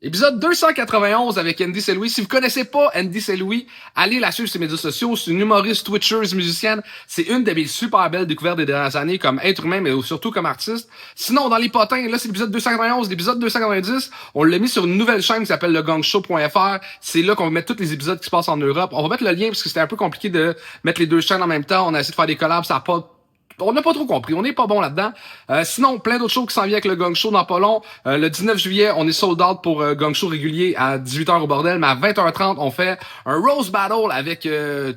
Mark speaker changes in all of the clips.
Speaker 1: Épisode 291 avec Andy Saint-Louis. Si vous connaissez pas Andy Saint-Louis, allez la suivre sur les médias sociaux. C'est une humoriste, twitcheuse, musicienne. C'est une de mes super belles découvertes des dernières années comme être humain, mais surtout comme artiste. Sinon, dans les potins, là, c'est l'épisode 291. L'épisode 290, on l'a mis sur une nouvelle chaîne qui s'appelle legangshow.fr. C'est là qu'on va mettre tous les épisodes qui se passent en Europe. On va mettre le lien parce que c'était un peu compliqué de mettre les deux chaînes en même temps. On a essayé de faire des collabs, ça a pas... On n'a pas trop compris, on n'est pas bon là-dedans. Sinon, plein d'autres shows qui s'en viennent avec le Gang Show dans pas long. Le 19 juillet, on est sold out pour Gang Show régulier à 18h au bordel, mais à 20h30, on fait un Rose Battle avec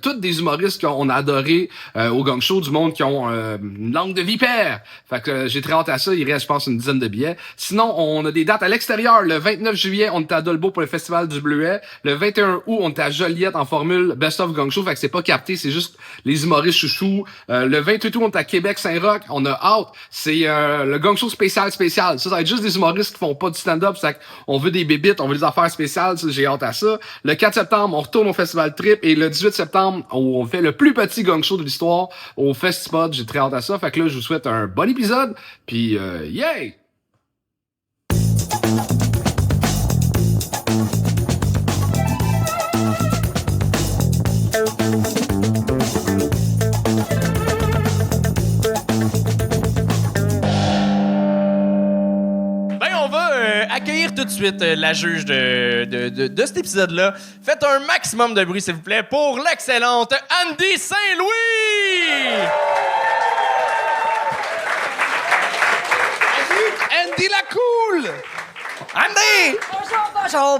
Speaker 1: toutes des humoristes qu'on a adorés au Gang Show, du monde qui ont une langue de vipère. Fait que j'ai très hâte à ça, il reste je pense une dizaine de billets. Sinon, on a des dates à l'extérieur. Le 29 juillet, on est à Dolbeau pour le Festival du Bleuet. Le 21 août, on est à Joliette en formule Best of Gang Show, fait que c'est pas capté, c'est juste les humoristes chouchous. Le 28 août, on est à Québec, Saint-Roch, on a hâte. C'est le Gang Show spécial. Ça va être juste des humoristes qui font pas du stand-up. C'est on veut des bébites, on veut des affaires spéciales. Ça, j'ai hâte à ça. Le 4 septembre, on retourne au Festival Trip. Et le 18 septembre, on fait le plus petit Gang Show de l'histoire au Festipod. J'ai très hâte à ça. Fait que là, je vous souhaite un bon épisode. Puis, yay!
Speaker 2: Accueillir tout de suite la juge de cet épisode-là. Faites un maximum de bruit, s'il vous plaît, pour l'excellente Andy Saint-Louis!
Speaker 3: Andy la cool!
Speaker 2: Andy!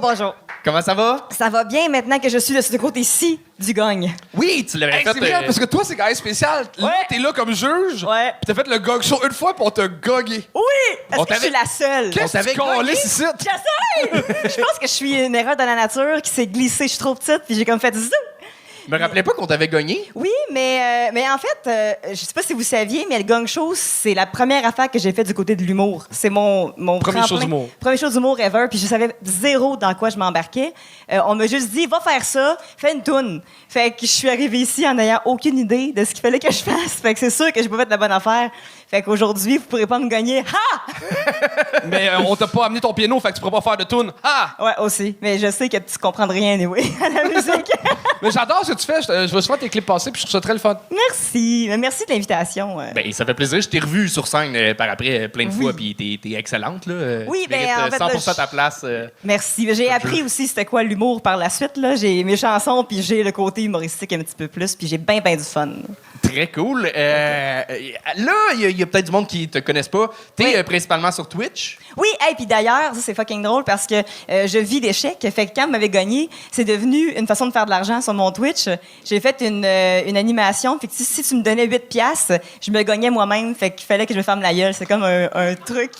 Speaker 4: Bonjour.
Speaker 2: Comment ça va?
Speaker 4: Ça va bien maintenant que je suis de ce côté-ci du gagne.
Speaker 2: Oui, tu l'avais
Speaker 3: Hey,
Speaker 2: fait.
Speaker 3: c'est vrai, parce que toi, c'est quand même spécial. Là,
Speaker 4: Ouais.
Speaker 3: t'es là comme juge.
Speaker 4: Ouais.
Speaker 3: Pis t'as fait le gog show une fois, pis on t'a gogué.
Speaker 4: Oui! Parce
Speaker 2: On
Speaker 4: que je suis
Speaker 2: t'avait-
Speaker 4: la seule.
Speaker 3: Qu'est-ce que tu calisses ici?
Speaker 4: Je pense que je suis une erreur de la nature qui s'est glissée. Je suis trop petite, puis j'ai comme fait zou.
Speaker 2: Je me rappelais pas qu'on t'avait gagné.
Speaker 4: Oui, mais en fait, je sais pas si vous saviez, mais le gang show, c'est la première affaire que j'ai fait du côté de l'humour. C'est mon
Speaker 3: Premier
Speaker 4: tremplin.
Speaker 3: show d'humour.
Speaker 4: Premier show d'humour ever, puis je savais zéro dans quoi je m'embarquais. On m'a juste dit, va faire ça, fais une toune. Fait que je suis arrivée ici en n'ayant aucune idée de ce qu'il fallait que je fasse. Fait que c'est sûr que j'ai pas fait la bonne affaire. Fait qu'aujourd'hui, vous pourrez pas me gagner. Ha!
Speaker 3: Mais on t'a pas amené ton piano, fait que tu pourras pas faire de tune. Ah!
Speaker 4: Ouais, aussi. Mais je sais que tu comprends rien, anyway, à la musique.
Speaker 3: Mais j'adore ce que tu fais. Je vais souvent tes clips passer, puis je trouve ça très le fun.
Speaker 4: Merci. Merci de l'invitation.
Speaker 2: Ben, ça fait plaisir. Je t'ai revu sur scène par après plein de
Speaker 4: Oui.
Speaker 2: fois, puis t'es excellente, là.
Speaker 4: Oui,
Speaker 2: Tu
Speaker 4: ben,
Speaker 2: mérites,
Speaker 4: en fait,
Speaker 2: 100%
Speaker 4: là,
Speaker 2: ta place.
Speaker 4: Merci. J'ai appris aussi c'était quoi l'humour par la suite. Là. J'ai mes chansons, puis j'ai le côté humoristique un petit peu plus, puis j'ai bien du fun.
Speaker 2: Très cool. Là, il y a peut-être du monde qui te connaissent pas. T'es
Speaker 4: Oui.
Speaker 2: principalement sur Twitch.
Speaker 4: Oui, et puis d'ailleurs, ça c'est fucking drôle parce que je vis d'échecs. Fait que quand vous m'avez gagné, c'est devenu une façon de faire de l'argent sur mon Twitch. J'ai fait une animation. Fait que si tu me donnais 8 piastres, je me gagnais moi-même. Fait qu'il fallait que je me ferme la gueule. C'est comme un truc.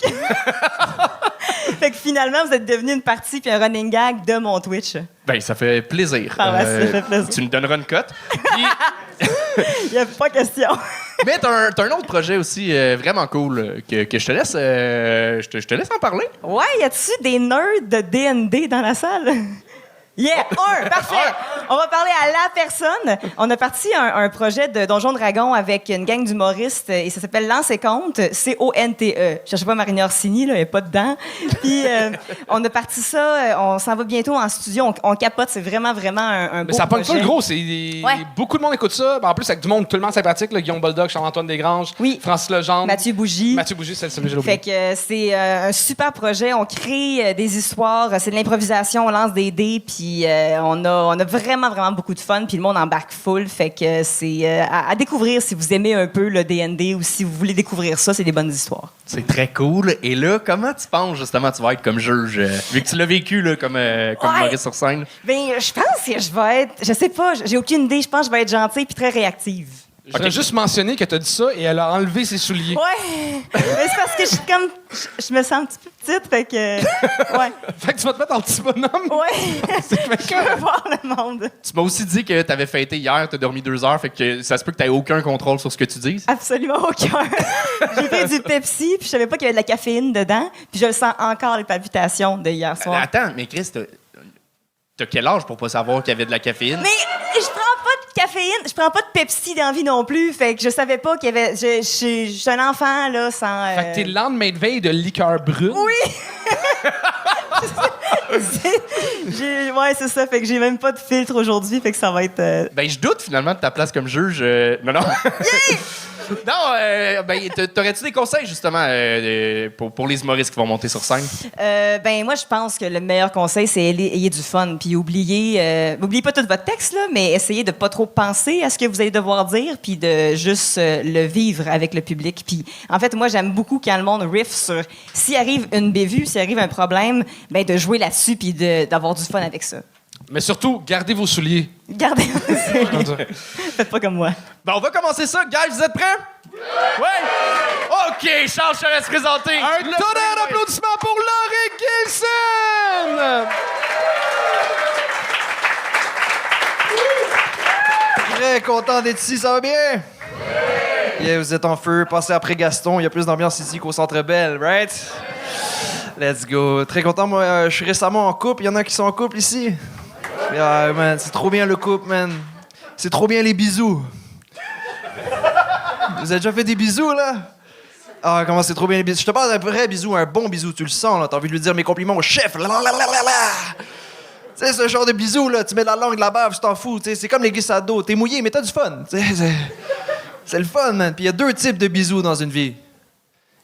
Speaker 4: Fait que finalement, vous êtes devenu une partie puis un running gag de mon Twitch.
Speaker 2: Ben, ça fait plaisir.
Speaker 4: Ah ouais, ça fait plaisir.
Speaker 2: Tu me donneras une cote. Puis-
Speaker 4: Il n'y a pas question.
Speaker 2: mais t'as un autre projet aussi vraiment cool que je te laisse je te laisse en parler.
Speaker 4: Ouais, y a-tu des nerds de D&D dans la salle? Yeah! Parfait! On va parler à la personne. On a parti un projet de Donjon Dragon avec une gang d'humoristes et ça s'appelle Lance et Compte, C-O-N-T-E. Je cherchais pas Marina Orsini, là, elle est pas dedans. Puis on a parti ça, on s'en va bientôt en studio, on capote, c'est vraiment un beau
Speaker 3: Mais ça pogne
Speaker 4: projet.
Speaker 3: pas le gros.
Speaker 4: Ouais.
Speaker 3: Beaucoup de monde écoute ça. En plus, avec du monde tellement sympathique. Là, Guillaume Boldoc, Charles-Antoine Desgranges,
Speaker 4: Oui.
Speaker 3: Francis Legendre.
Speaker 4: Mathieu Bougie.
Speaker 3: Mathieu Bougie, c'est celui que j'ai oublié.
Speaker 4: Fait que c'est un super projet. On crée des histoires, c'est de l'improvisation, on lance des dés, puis on a vraiment beaucoup de fun, puis le monde embarque full. Fait que c'est à découvrir si vous aimez un peu le D&D ou si vous voulez découvrir ça, c'est des bonnes histoires.
Speaker 2: C'est très cool. Et là, comment tu penses justement tu vas être comme juge vu que tu l'as vécu là, comme humoriste sur scène?
Speaker 4: Ben, je pense que je vais être, je sais pas, j'ai aucune idée. Je pense que je vais être gentille puis très réactive.
Speaker 3: Je voudrais juste mentionner que t'as dit ça et elle a enlevé ses souliers.
Speaker 4: Ouais, mais c'est parce que je me sens un petit peu petite, fait que ouais,
Speaker 3: Fait que tu vas te mettre en petit bonhomme.
Speaker 4: ouais. Je veux voir le monde.
Speaker 2: Tu m'as aussi dit que tu avais fêté hier, tu as dormi 2 heures, fait que ça se peut que tu n'aies aucun contrôle sur ce que tu dises.
Speaker 4: Absolument aucun. J'ai fait du Pepsi, puis je savais pas qu'il y avait de la caféine dedans, puis je le sens encore les palpitations de hier soir.
Speaker 2: Attends, mais Chris, t'as quel âge pour pas savoir qu'il y avait de la caféine?
Speaker 4: Mais je prends pas de caféine, je prends pas de Pepsi d'envie non plus, fait que je savais pas qu'il y avait. Je suis un enfant là sans.
Speaker 3: Fait que t'es le lendemain de veille de liqueur brune.
Speaker 4: Oui. Ouais, c'est ça. Fait que j'ai même pas de filtre aujourd'hui. Fait que ça va être.
Speaker 2: Ben, je doute finalement de ta place comme juge. Non. Non, t'aurais-tu des conseils justement pour les humoristes qui vont monter sur scène?
Speaker 4: Moi, je pense que le meilleur conseil, c'est ayez du fun. Puis oubliez pas tout votre texte, là, mais essayez de pas trop penser à ce que vous allez devoir dire, puis de juste le vivre avec le public. Puis en fait, moi, j'aime beaucoup quand le monde riff sur s'il arrive une bévue, s'il arrive un problème, ben de jouer là-dessus puis d'avoir du fun avec ça.
Speaker 3: Mais surtout, gardez vos souliers.
Speaker 4: Gardez. Faites pas comme moi.
Speaker 2: Ben, on va commencer ça. Guys, vous êtes prêts? Ouais? OK, Charles, je te laisse présenter.
Speaker 3: Un tonnerre d'applaudissements pour Laurie Gilson!
Speaker 5: Très content d'être ici, ça va bien? Yeah, vous êtes en feu, passez après Gaston, il y a plus d'ambiance ici qu'au Centre Bell, right? Let's go. Très content, moi, je suis récemment en couple, il y en a qui sont en couple ici. Yeah, man, c'est trop bien le couple, man. C'est trop bien les bisous. Vous avez déjà fait des bisous, là? Ah, comment c'est trop bien les bisous. Je te parle d'un vrai bisou, un bon bisou, tu le sens, là. T'as envie de lui dire mes compliments au chef. Tu sais, ce genre de bisou, là, tu mets la langue, la bave, tu t'en fous. C'est comme les glissades. T'es mouillé, mais t'as du fun. C'est le fun, man. Puis il y a deux types de bisous dans une vie.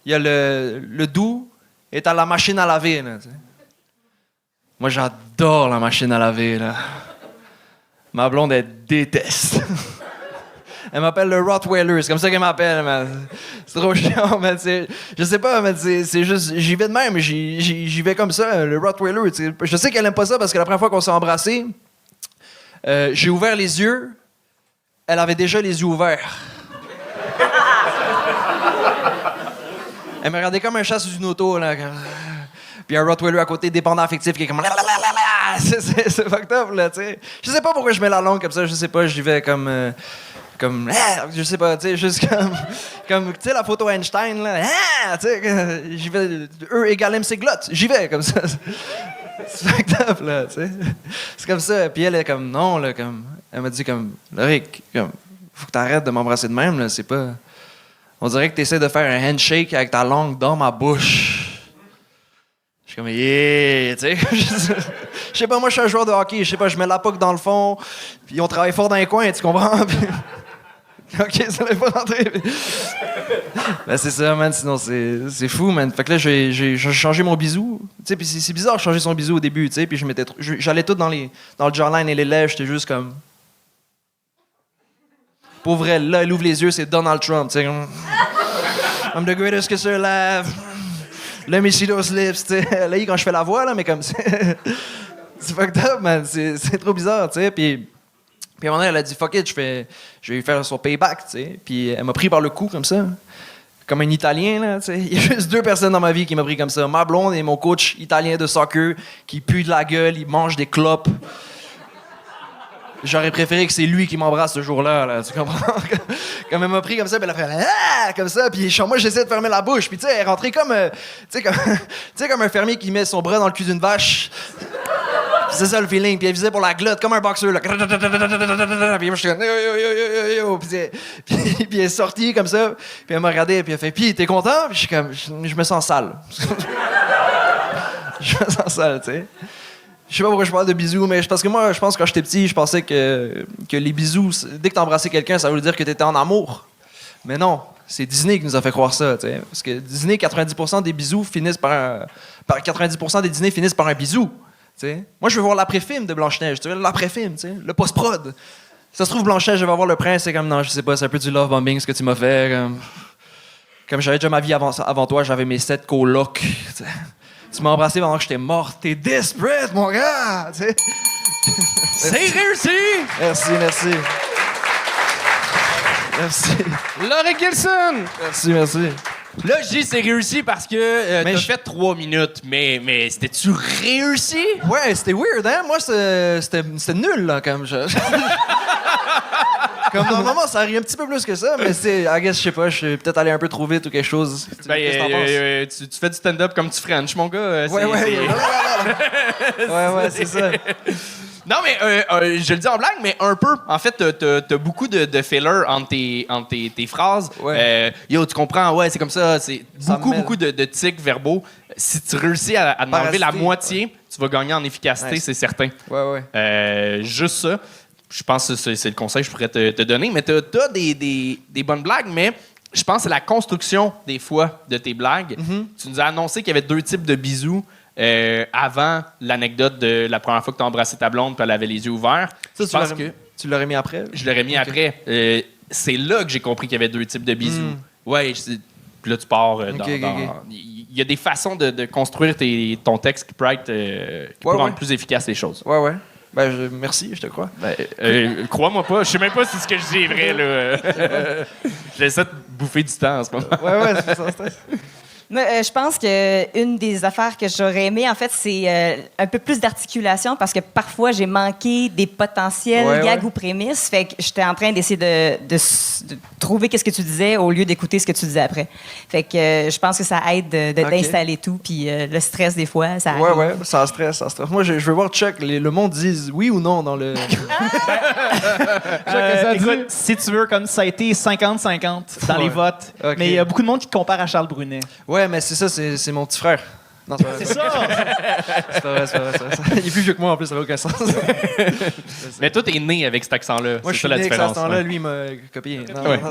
Speaker 5: Il y a le doux et t'as la machine à laver, là, t'sais. Moi, j'adore la machine à laver, là. Ma blonde, elle déteste. Elle m'appelle le Rottweiler, c'est comme ça qu'elle m'appelle, man. C'est trop chiant, man. Je sais pas, man, c'est juste... J'y vais de même, j'y vais comme ça, le Rottweiler. T'sais. Je sais qu'elle aime pas ça parce que la première fois qu'on s'est embrassés, j'ai ouvert les yeux, elle avait déjà les yeux ouverts. Elle me regardait comme un chat sous une auto, là. Puis un Rottweiler à côté, dépendant affectif, qui est comme... C'est fucked up, là, tu sais. Je sais pas pourquoi je mets la langue comme ça, je sais pas, j'y vais comme je sais pas, tu sais, juste comme tu sais, la photo Einstein, là, tu sais, j'y vais, E égale MC glotte, j'y vais, comme ça. C'est fucked up, là, tu sais. C'est comme ça, puis elle est comme, non, là, comme, elle m'a dit comme, Rick, comme, faut que t'arrêtes de m'embrasser de même, là, c'est pas... On dirait que t'essaies de faire un handshake avec ta langue dans ma bouche. Je suis comme, yeah, tu sais. Je sais pas, moi, je suis un joueur de hockey. Je sais pas, je mets la puck dans le fond, puis on travaille fort dans les coins, tu comprends? OK, ça n'allait pas rentrer. Ben, c'est ça, man. Sinon, c'est fou, man. Fait que là, j'ai changé mon bisou. Tu sais, puis c'est bizarre de changer son bisou au début, tu sais. Puis j'allais tout dans le jawline et les lèvres. J'étais juste comme... Pour vrai, là, elle ouvre les yeux, c'est Donald Trump, tu sais. I'm the greatest kisser alive. Let me see those lips, tu sais. Là, quand je fais la voix, là, mais comme c'est fucked up, man. C'est trop bizarre, tu sais. Puis à un moment donné, elle a dit, fuck it, je vais lui faire son payback, tu sais. Puis elle m'a pris par le cou, comme ça. Comme un Italien, là, tu sais. Il y a juste deux personnes dans ma vie qui m'ont pris comme ça. Ma blonde et mon coach italien de soccer qui pue de la gueule, il mange des clopes. J'aurais préféré que c'est lui qui m'embrasse ce jour-là, là, tu comprends? Comme elle m'a pris comme ça, puis elle a fait ah! Comme ça, puis moi j'essaie de fermer la bouche, puis tu sais, elle est rentrée comme, comme un fermier qui met son bras dans le cul d'une vache. C'est ça le feeling, puis elle visait pour la glotte, comme un boxeur, là. Puis moi je suis comme yo, puis elle est sortie comme ça, puis elle m'a regardé, puis elle fait puis t'es content? Puis je suis comme, je me sens sale. Je me sens sale, tu sais. Je sais pas pourquoi je parle de bisous, mais parce que moi, je pense que quand j'étais petit, je pensais que les bisous, dès que t'embrassais quelqu'un, ça voulait dire que t'étais en amour. Mais non, c'est Disney qui nous a fait croire ça, tu sais. Parce que Disney, 90% des bisous finissent par 90% des dîners finissent par un bisou, tu sais. Moi, je veux voir l'après-film de Blanche-Neige, tu sais, l'après-film, tu sais, le post-prod. Ça se trouve, Blanche-Neige, je vais voir le prince, c'est comme, non, je sais pas, c'est un peu du love bombing, ce que tu m'as fait, comme j'avais déjà ma vie avant toi, j'avais mes 7 colocs, tu sais. Tu m'as embrassé pendant que j'étais mort. T'es desperate, mon gars! T'sais.
Speaker 2: C'est réussi!
Speaker 5: Merci.
Speaker 3: Laurie Gilson!
Speaker 5: Merci.
Speaker 2: Là, je dis c'est réussi parce que t'as
Speaker 5: je-
Speaker 2: fait 3 minutes, mais c'était-tu réussi?
Speaker 5: Ouais, c'était weird, hein? Moi, c'était nul, là, comme je... Comme normalement, ça arrive un petit peu plus que ça, mais c'est... I guess, je sais pas, je suis peut-être allé un peu trop vite ou quelque chose.
Speaker 2: Ben,
Speaker 5: Qu'est-ce que t'en penses?
Speaker 2: tu fais du stand-up comme tu French, mon gars.
Speaker 5: Ouais, c'est ça.
Speaker 2: Non, mais je le dis en blague, mais un peu. En fait, t'as beaucoup de filler entre tes phrases.
Speaker 5: Ouais.
Speaker 2: Yo, tu comprends, ouais, c'est comme ça. C'est
Speaker 5: Ça
Speaker 2: beaucoup,
Speaker 5: me mêle.
Speaker 2: beaucoup de tics verbaux. Si tu réussis à enlever la
Speaker 5: Parasiter,
Speaker 2: moitié, tu vas gagner en efficacité,
Speaker 5: Ouais.
Speaker 2: c'est certain.
Speaker 5: Ouais.
Speaker 2: Juste ça. Je pense que c'est le conseil que je pourrais te donner. Mais t'as des bonnes blagues, mais je pense que c'est la construction, des fois, de tes blagues. Tu nous as annoncé qu'il y avait 2 types de bisous avant l'anecdote de la première fois que tu as embrassé ta blonde puis elle avait les yeux ouverts.
Speaker 5: Ça,
Speaker 2: Je pense que
Speaker 5: tu l'aurais mis après?
Speaker 2: je l'aurais mis après. C'est là que j'ai compris qu'il y avait 2 types de bisous. Ouais, puis là, tu pars dans...
Speaker 5: Ok.
Speaker 2: Il y a des façons de construire ton texte qui pourraient rendre plus efficace les choses.
Speaker 5: Ouais. Ben, merci, je te crois.
Speaker 2: Crois-moi pas, je sais même pas si ce que je dis est vrai. Là. J'essaie de bouffer du temps en ce moment.
Speaker 5: Ouais, c'est ça.
Speaker 4: Mais, je pense qu'une des affaires que j'aurais aimé, en fait, c'est un peu plus d'articulation parce que parfois, j'ai manqué des potentiels gags ou prémices. Fait que j'étais en train d'essayer de trouver qu'est-ce que tu disais au lieu d'écouter ce que tu disais après. Fait que je pense que ça aide d'installer tout. Puis le stress, des fois, ça arrive.
Speaker 5: Ouais, ça stresse. Moi, je veux voir Chuck. Le monde dise oui ou non dans le...
Speaker 3: Écoute, si tu veux, comme ça a été 50-50 dans les votes.
Speaker 5: Ok.
Speaker 3: Mais il y a beaucoup de monde qui te compare à Charles Brunet.
Speaker 5: Ouais, mais c'est ça, c'est mon petit frère. Non, c'est pas vrai.
Speaker 3: C'est ça!
Speaker 5: C'est pas vrai. Il est plus vieux que moi, en plus, ça n'a aucun sens.
Speaker 2: Mais toi, t'es né avec cet accent-là.
Speaker 5: Moi,
Speaker 2: C'est
Speaker 5: je suis
Speaker 2: ça la
Speaker 5: né avec
Speaker 2: différence.
Speaker 5: ce temps-là,
Speaker 2: ouais.
Speaker 5: lui, il m'a copié. Non,
Speaker 2: Ouais.
Speaker 5: non,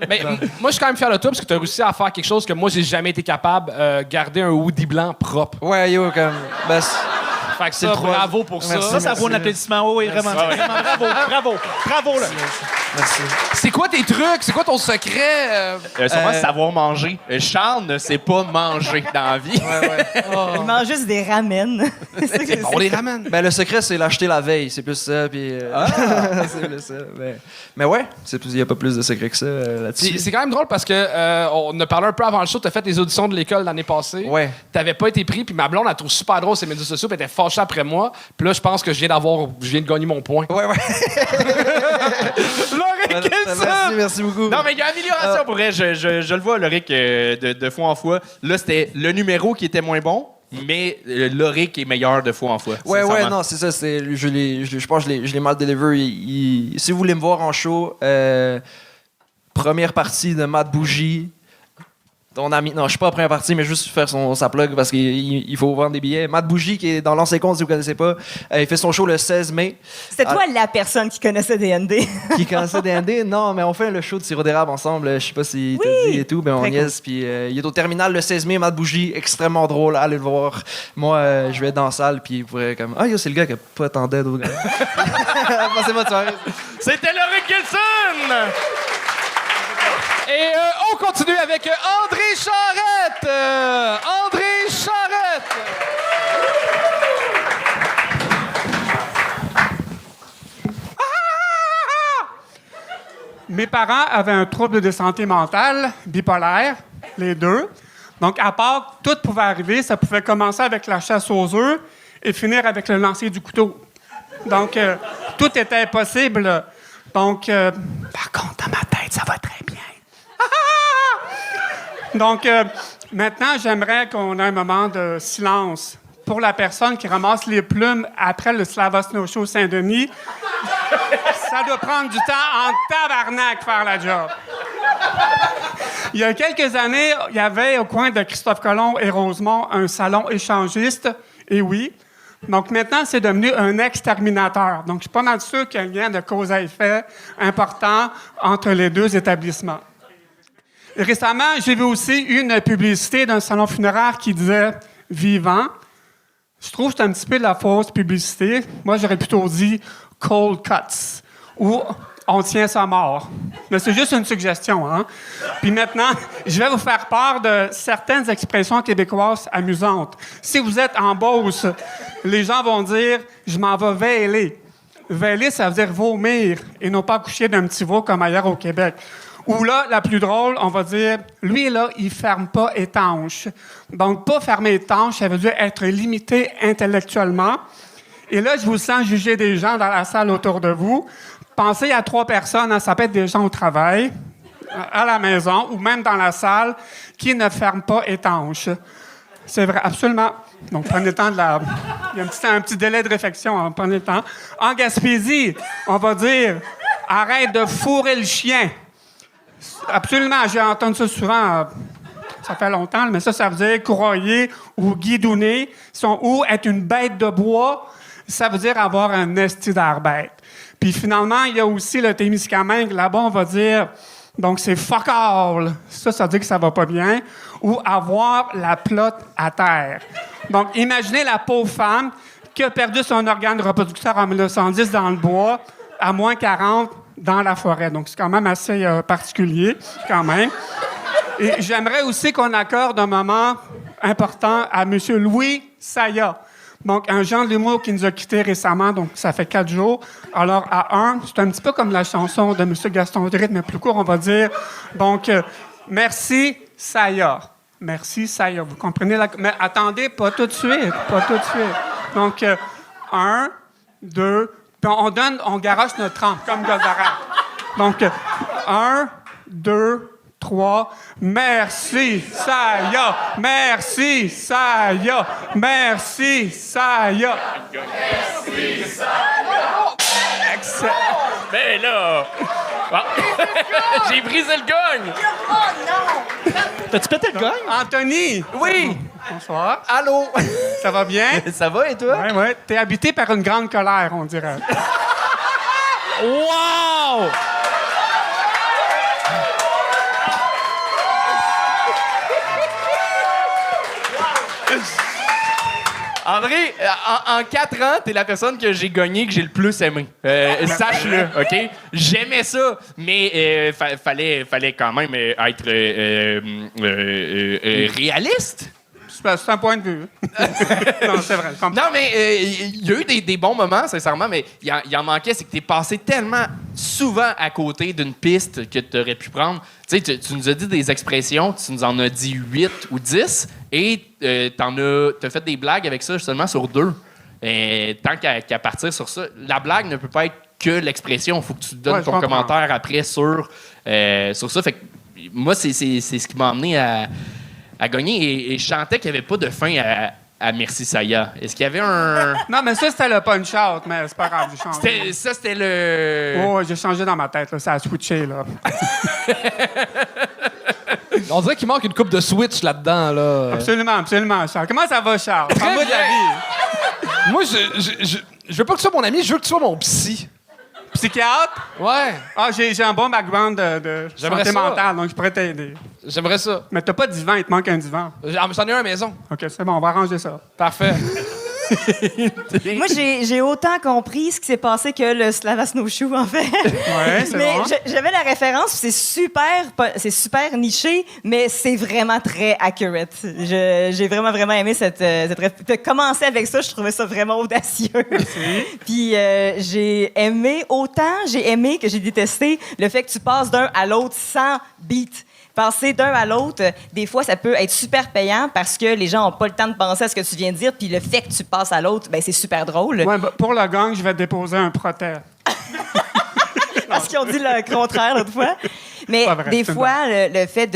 Speaker 1: Mais moi, je suis quand même fier de toi parce que tu as réussi à faire quelque chose que moi, j'ai jamais été capable, garder un hoodie blanc propre.
Speaker 5: Ouais, yo, comme... Ben,
Speaker 1: Fait que
Speaker 5: C'est
Speaker 1: ça,
Speaker 5: le trois-
Speaker 1: bravo pour
Speaker 5: Merci.
Speaker 1: ça.
Speaker 3: Ça vaut un applaudissement. Oui, vraiment. Vraiment, bravo, là.
Speaker 5: merci.
Speaker 1: C'est quoi tes trucs? C'est quoi ton secret?
Speaker 2: Sûrement savoir manger. Charles ne sait pas manger dans la vie.
Speaker 4: Il mange juste des ramen.
Speaker 1: On les ramène.
Speaker 5: Ben, le secret, c'est l'acheter la veille. C'est plus ça, puis... c'est plus ça. Mais ouais, il n'y a pas plus de secret que ça là-dessus.
Speaker 1: C'est quand même drôle parce que on a parlé un peu avant le show. T'as fait les auditions de l'école l'année passée.
Speaker 5: Ouais.
Speaker 1: T'avais pas été pris, puis ma blonde, elle trouve super drôle ses médias sociaux, puis elle était fâchée après moi. Puis là, je pense que je viens de gagner mon point.
Speaker 5: Ouais. Merci beaucoup.
Speaker 2: Non, mais il y a amélioration pour vrai. Je le vois, Loric, de fois en fois. Là, c'était le numéro qui était moins bon, mais Loric est meilleur de fois en fois.
Speaker 5: Ouais,
Speaker 2: sincèrement.
Speaker 5: non, c'est ça. Je pense que je l'ai mal deliver. Si vous voulez me voir en show, première partie de Matt Bougie. Ton ami, non, je suis pas en première partie, mais juste faire sa plug parce qu'il faut vendre des billets. Matt Bougie, qui est dans l'ancien compte, si vous connaissez pas, il fait son show le 16 mai.
Speaker 4: C'était toi la personne qui connaissait DND.
Speaker 5: Qui connaissait D&D? Non, mais on fait le show de sirop d'érable ensemble. Je sais pas s'il t'a dit et tout, mais on
Speaker 4: Très
Speaker 5: niaise. Puis il est au terminal le 16 mai, Matt Bougie, extrêmement drôle, allez le voir. Moi, je vais être dans la salle, puis il pourrait comme... Ah, yo, c'est le gars qui a pas tant d'aide au gars. Passez-moi de soirée.
Speaker 2: C'était Loric Gilson!
Speaker 1: Et on continue avec André Charette! André Charette!
Speaker 6: Mes parents avaient un trouble de santé mentale, bipolaire, les deux. Donc, à part, tout pouvait arriver. Ça pouvait commencer avec la chasse aux œufs et finir avec le lancer du couteau. Donc, tout était possible. Donc, par contre, dans ma tête, ça va très bien. Donc, maintenant, j'aimerais qu'on ait un moment de silence pour la personne qui ramasse les plumes après le Slava Snow Show Saint-Denis. Ça doit prendre du temps en tabarnak faire la job. Il y a quelques années, il y avait au coin de Christophe Colomb et Rosemont un salon échangiste. Et oui. Donc maintenant, c'est devenu un exterminateur. Donc je suis pas mal sûr qu'il y a un lien de cause à effet important entre les deux établissements. Et récemment, j'ai vu aussi une publicité d'un salon funéraire qui disait « Vivant ». Je trouve que c'est un petit peu de la fausse publicité. Moi, j'aurais plutôt dit « Cold Cuts » ou « On tient sa mort ». Mais c'est juste une suggestion, hein? Puis maintenant, je vais vous faire part de certaines expressions québécoises amusantes. Si vous êtes en Beauce, les gens vont dire « Je m'en vais vêler ». Vêler, ça veut dire vomir et non pas coucher d'un petit veau comme ailleurs au Québec. Ou là, la plus drôle, on va dire, lui, là, il ferme pas étanche. Donc, pas fermer étanche, ça veut dire être limité intellectuellement. Et là, je vous sens juger des gens dans la salle autour de vous. Pensez à 3 personnes, hein, ça peut être des gens au travail, à la maison ou même dans la salle, qui ne ferment pas étanche. C'est vrai, absolument. Donc, prenez le temps de la... Il y a un petit délai de réflexion, hein, prenez le temps. En Gaspésie, on va dire « arrête de fourrer le chien ». Absolument, j'ai entendu ça souvent, ça fait longtemps, mais ça veut dire couroyer ou guidonner, ou être une bête de bois, ça veut dire avoir un esti d'air bête. Puis finalement, il y a aussi le Témiscamingue, là-bas, on va dire, donc c'est fuck all, ça veut dire que ça va pas bien, ou avoir la plotte à terre. Donc, imaginez la pauvre femme qui a perdu son organe reproducteur en 1910 dans le bois, à moins 40 dans la forêt. Donc, c'est quand même assez particulier, quand même. Et j'aimerais aussi qu'on accorde un moment important à M. Louis Saya. Donc, un genre de l'humour qui nous a quittés récemment, donc ça fait 4 jours. Alors, à 1, c'est un petit peu comme la chanson de M. Gaston Drite, mais plus court, on va dire. Donc, merci Saya. Merci Saya. Vous comprenez? Mais attendez, pas tout de suite. Pas tout de suite. Donc, 1, 2... Puis on garoche notre trempe, comme Goldarak. Donc, 1, 2, 3. Merci, Saya! Merci, Saya! Merci, Saya! Merci, Saya! Excellent!
Speaker 2: Mais là... Ah. J'ai brisé le gong!
Speaker 3: T'as-tu pété le gagne?
Speaker 6: Anthony!
Speaker 5: Oui!
Speaker 6: Bonsoir.
Speaker 5: Allô?
Speaker 6: Ça va bien?
Speaker 5: Ça va, et toi?
Speaker 6: Oui, oui. T'es habité par une grande colère, on dirait.
Speaker 3: Wow!
Speaker 2: André, en 4 ans, t'es la personne que j'ai gagnée, que j'ai le plus aimé. Sache-le, OK? J'aimais ça, mais fallait quand même être réaliste.
Speaker 6: C'est un point de vue. Non, c'est vrai.
Speaker 2: Non, mais il y a eu des bons moments, sincèrement, mais il en manquait, c'est que t'es passé tellement souvent à côté d'une piste que t'aurais pu prendre. Tu sais, tu nous as dit des expressions, tu nous en as dit 8 ou 10, et t'as fait des blagues avec ça seulement sur 2. Tant qu'à partir sur ça, la blague ne peut pas être que l'expression. Il faut que tu donnes ton commentaire après sur ça. Fait que moi, c'est ce qui m'a amené à gagner. Et je sentais qu'il n'y avait pas de fin à Merci Saya. Est-ce qu'il y avait un...
Speaker 6: Non, mais ça, c'était le punch-out, mais c'est pas grave, j'ai changé.
Speaker 2: C'était le...
Speaker 6: Oh, j'ai changé dans ma tête, là. Ça a switché, là.
Speaker 3: On dirait qu'il manque une coupe de switch là-dedans, là.
Speaker 6: Absolument, Charles. Comment ça va, Charles? Parle-moi de la vie.
Speaker 3: Moi, je veux pas que tu sois mon ami, je veux que tu sois mon psy.
Speaker 6: Psychiatre?
Speaker 3: Ouais,
Speaker 6: Ah, j'ai un bon background de
Speaker 3: J'aimerais
Speaker 6: santé
Speaker 3: ça.
Speaker 6: mentale, donc je pourrais t'aider.
Speaker 3: j'aimerais ça.
Speaker 6: Mais t'as pas de divan, il te manque un divan.
Speaker 3: J'en ai un à la maison.
Speaker 6: OK, c'est bon, on va arranger ça.
Speaker 3: Parfait.
Speaker 4: Moi, j'ai autant compris ce qui s'est passé que le Slava Snowshoe, en fait.
Speaker 6: Ouais, c'est
Speaker 4: Mais
Speaker 6: bon.
Speaker 4: j'avais la référence, c'est super niché, mais c'est vraiment très accurate. J'ai vraiment aimé cette de commencer avec ça, je trouvais ça vraiment audacieux. Puis j'ai aimé que j'ai détesté le fait que tu passes d'un à l'autre sans beat. Passer d'un à l'autre, des fois, ça peut être super payant parce que les gens n'ont pas le temps de penser à ce que tu viens de dire, puis le fait que tu passes à l'autre, ben c'est super drôle.
Speaker 6: Ouais, bah, pour le gang, je vais déposer un protège.
Speaker 4: Parce qu'ils ont dit le contraire l'autre fois. Mais
Speaker 6: Pas vrai,
Speaker 4: des
Speaker 6: c'est
Speaker 4: fois, le fait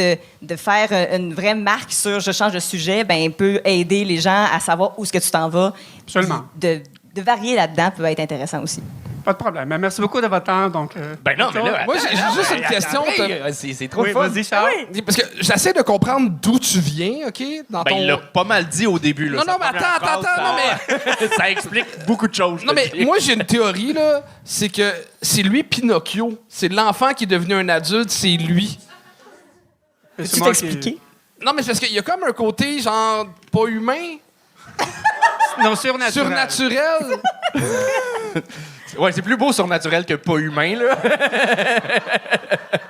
Speaker 4: de faire une vraie marque sur je change de sujet, ben peut aider les gens à savoir où est-ce que tu t'en vas.
Speaker 6: Absolument.
Speaker 4: Puis de varier là-dedans peut être intéressant aussi.
Speaker 6: Pas de problème. Mais merci beaucoup de votre temps. Donc,
Speaker 2: Ben non, mais là...
Speaker 3: Moi, j'ai juste une question.
Speaker 2: C'est trop
Speaker 6: oui,
Speaker 2: le fun.
Speaker 6: vas-y, Charles.
Speaker 3: Parce que j'essaie de comprendre d'où tu viens, OK? Dans
Speaker 2: Ben, il l'a pas mal dit au début. Là.
Speaker 3: Non,
Speaker 2: Sa
Speaker 3: non, mais
Speaker 2: première
Speaker 3: attends,
Speaker 2: phrase,
Speaker 3: non, mais...
Speaker 2: ça explique beaucoup de choses.
Speaker 3: Non, mais moi, j'ai une théorie, là. C'est que c'est lui, Pinocchio. C'est l'enfant qui est devenu un adulte, c'est lui.
Speaker 6: C'est
Speaker 4: Tu
Speaker 6: moi
Speaker 4: t'expliquer?
Speaker 3: Non, mais c'est parce qu'il y a comme un côté, genre, pas humain,
Speaker 6: Non, surnaturel.
Speaker 3: surnaturel.
Speaker 2: Ouais, c'est plus beau surnaturel que pas humain, là.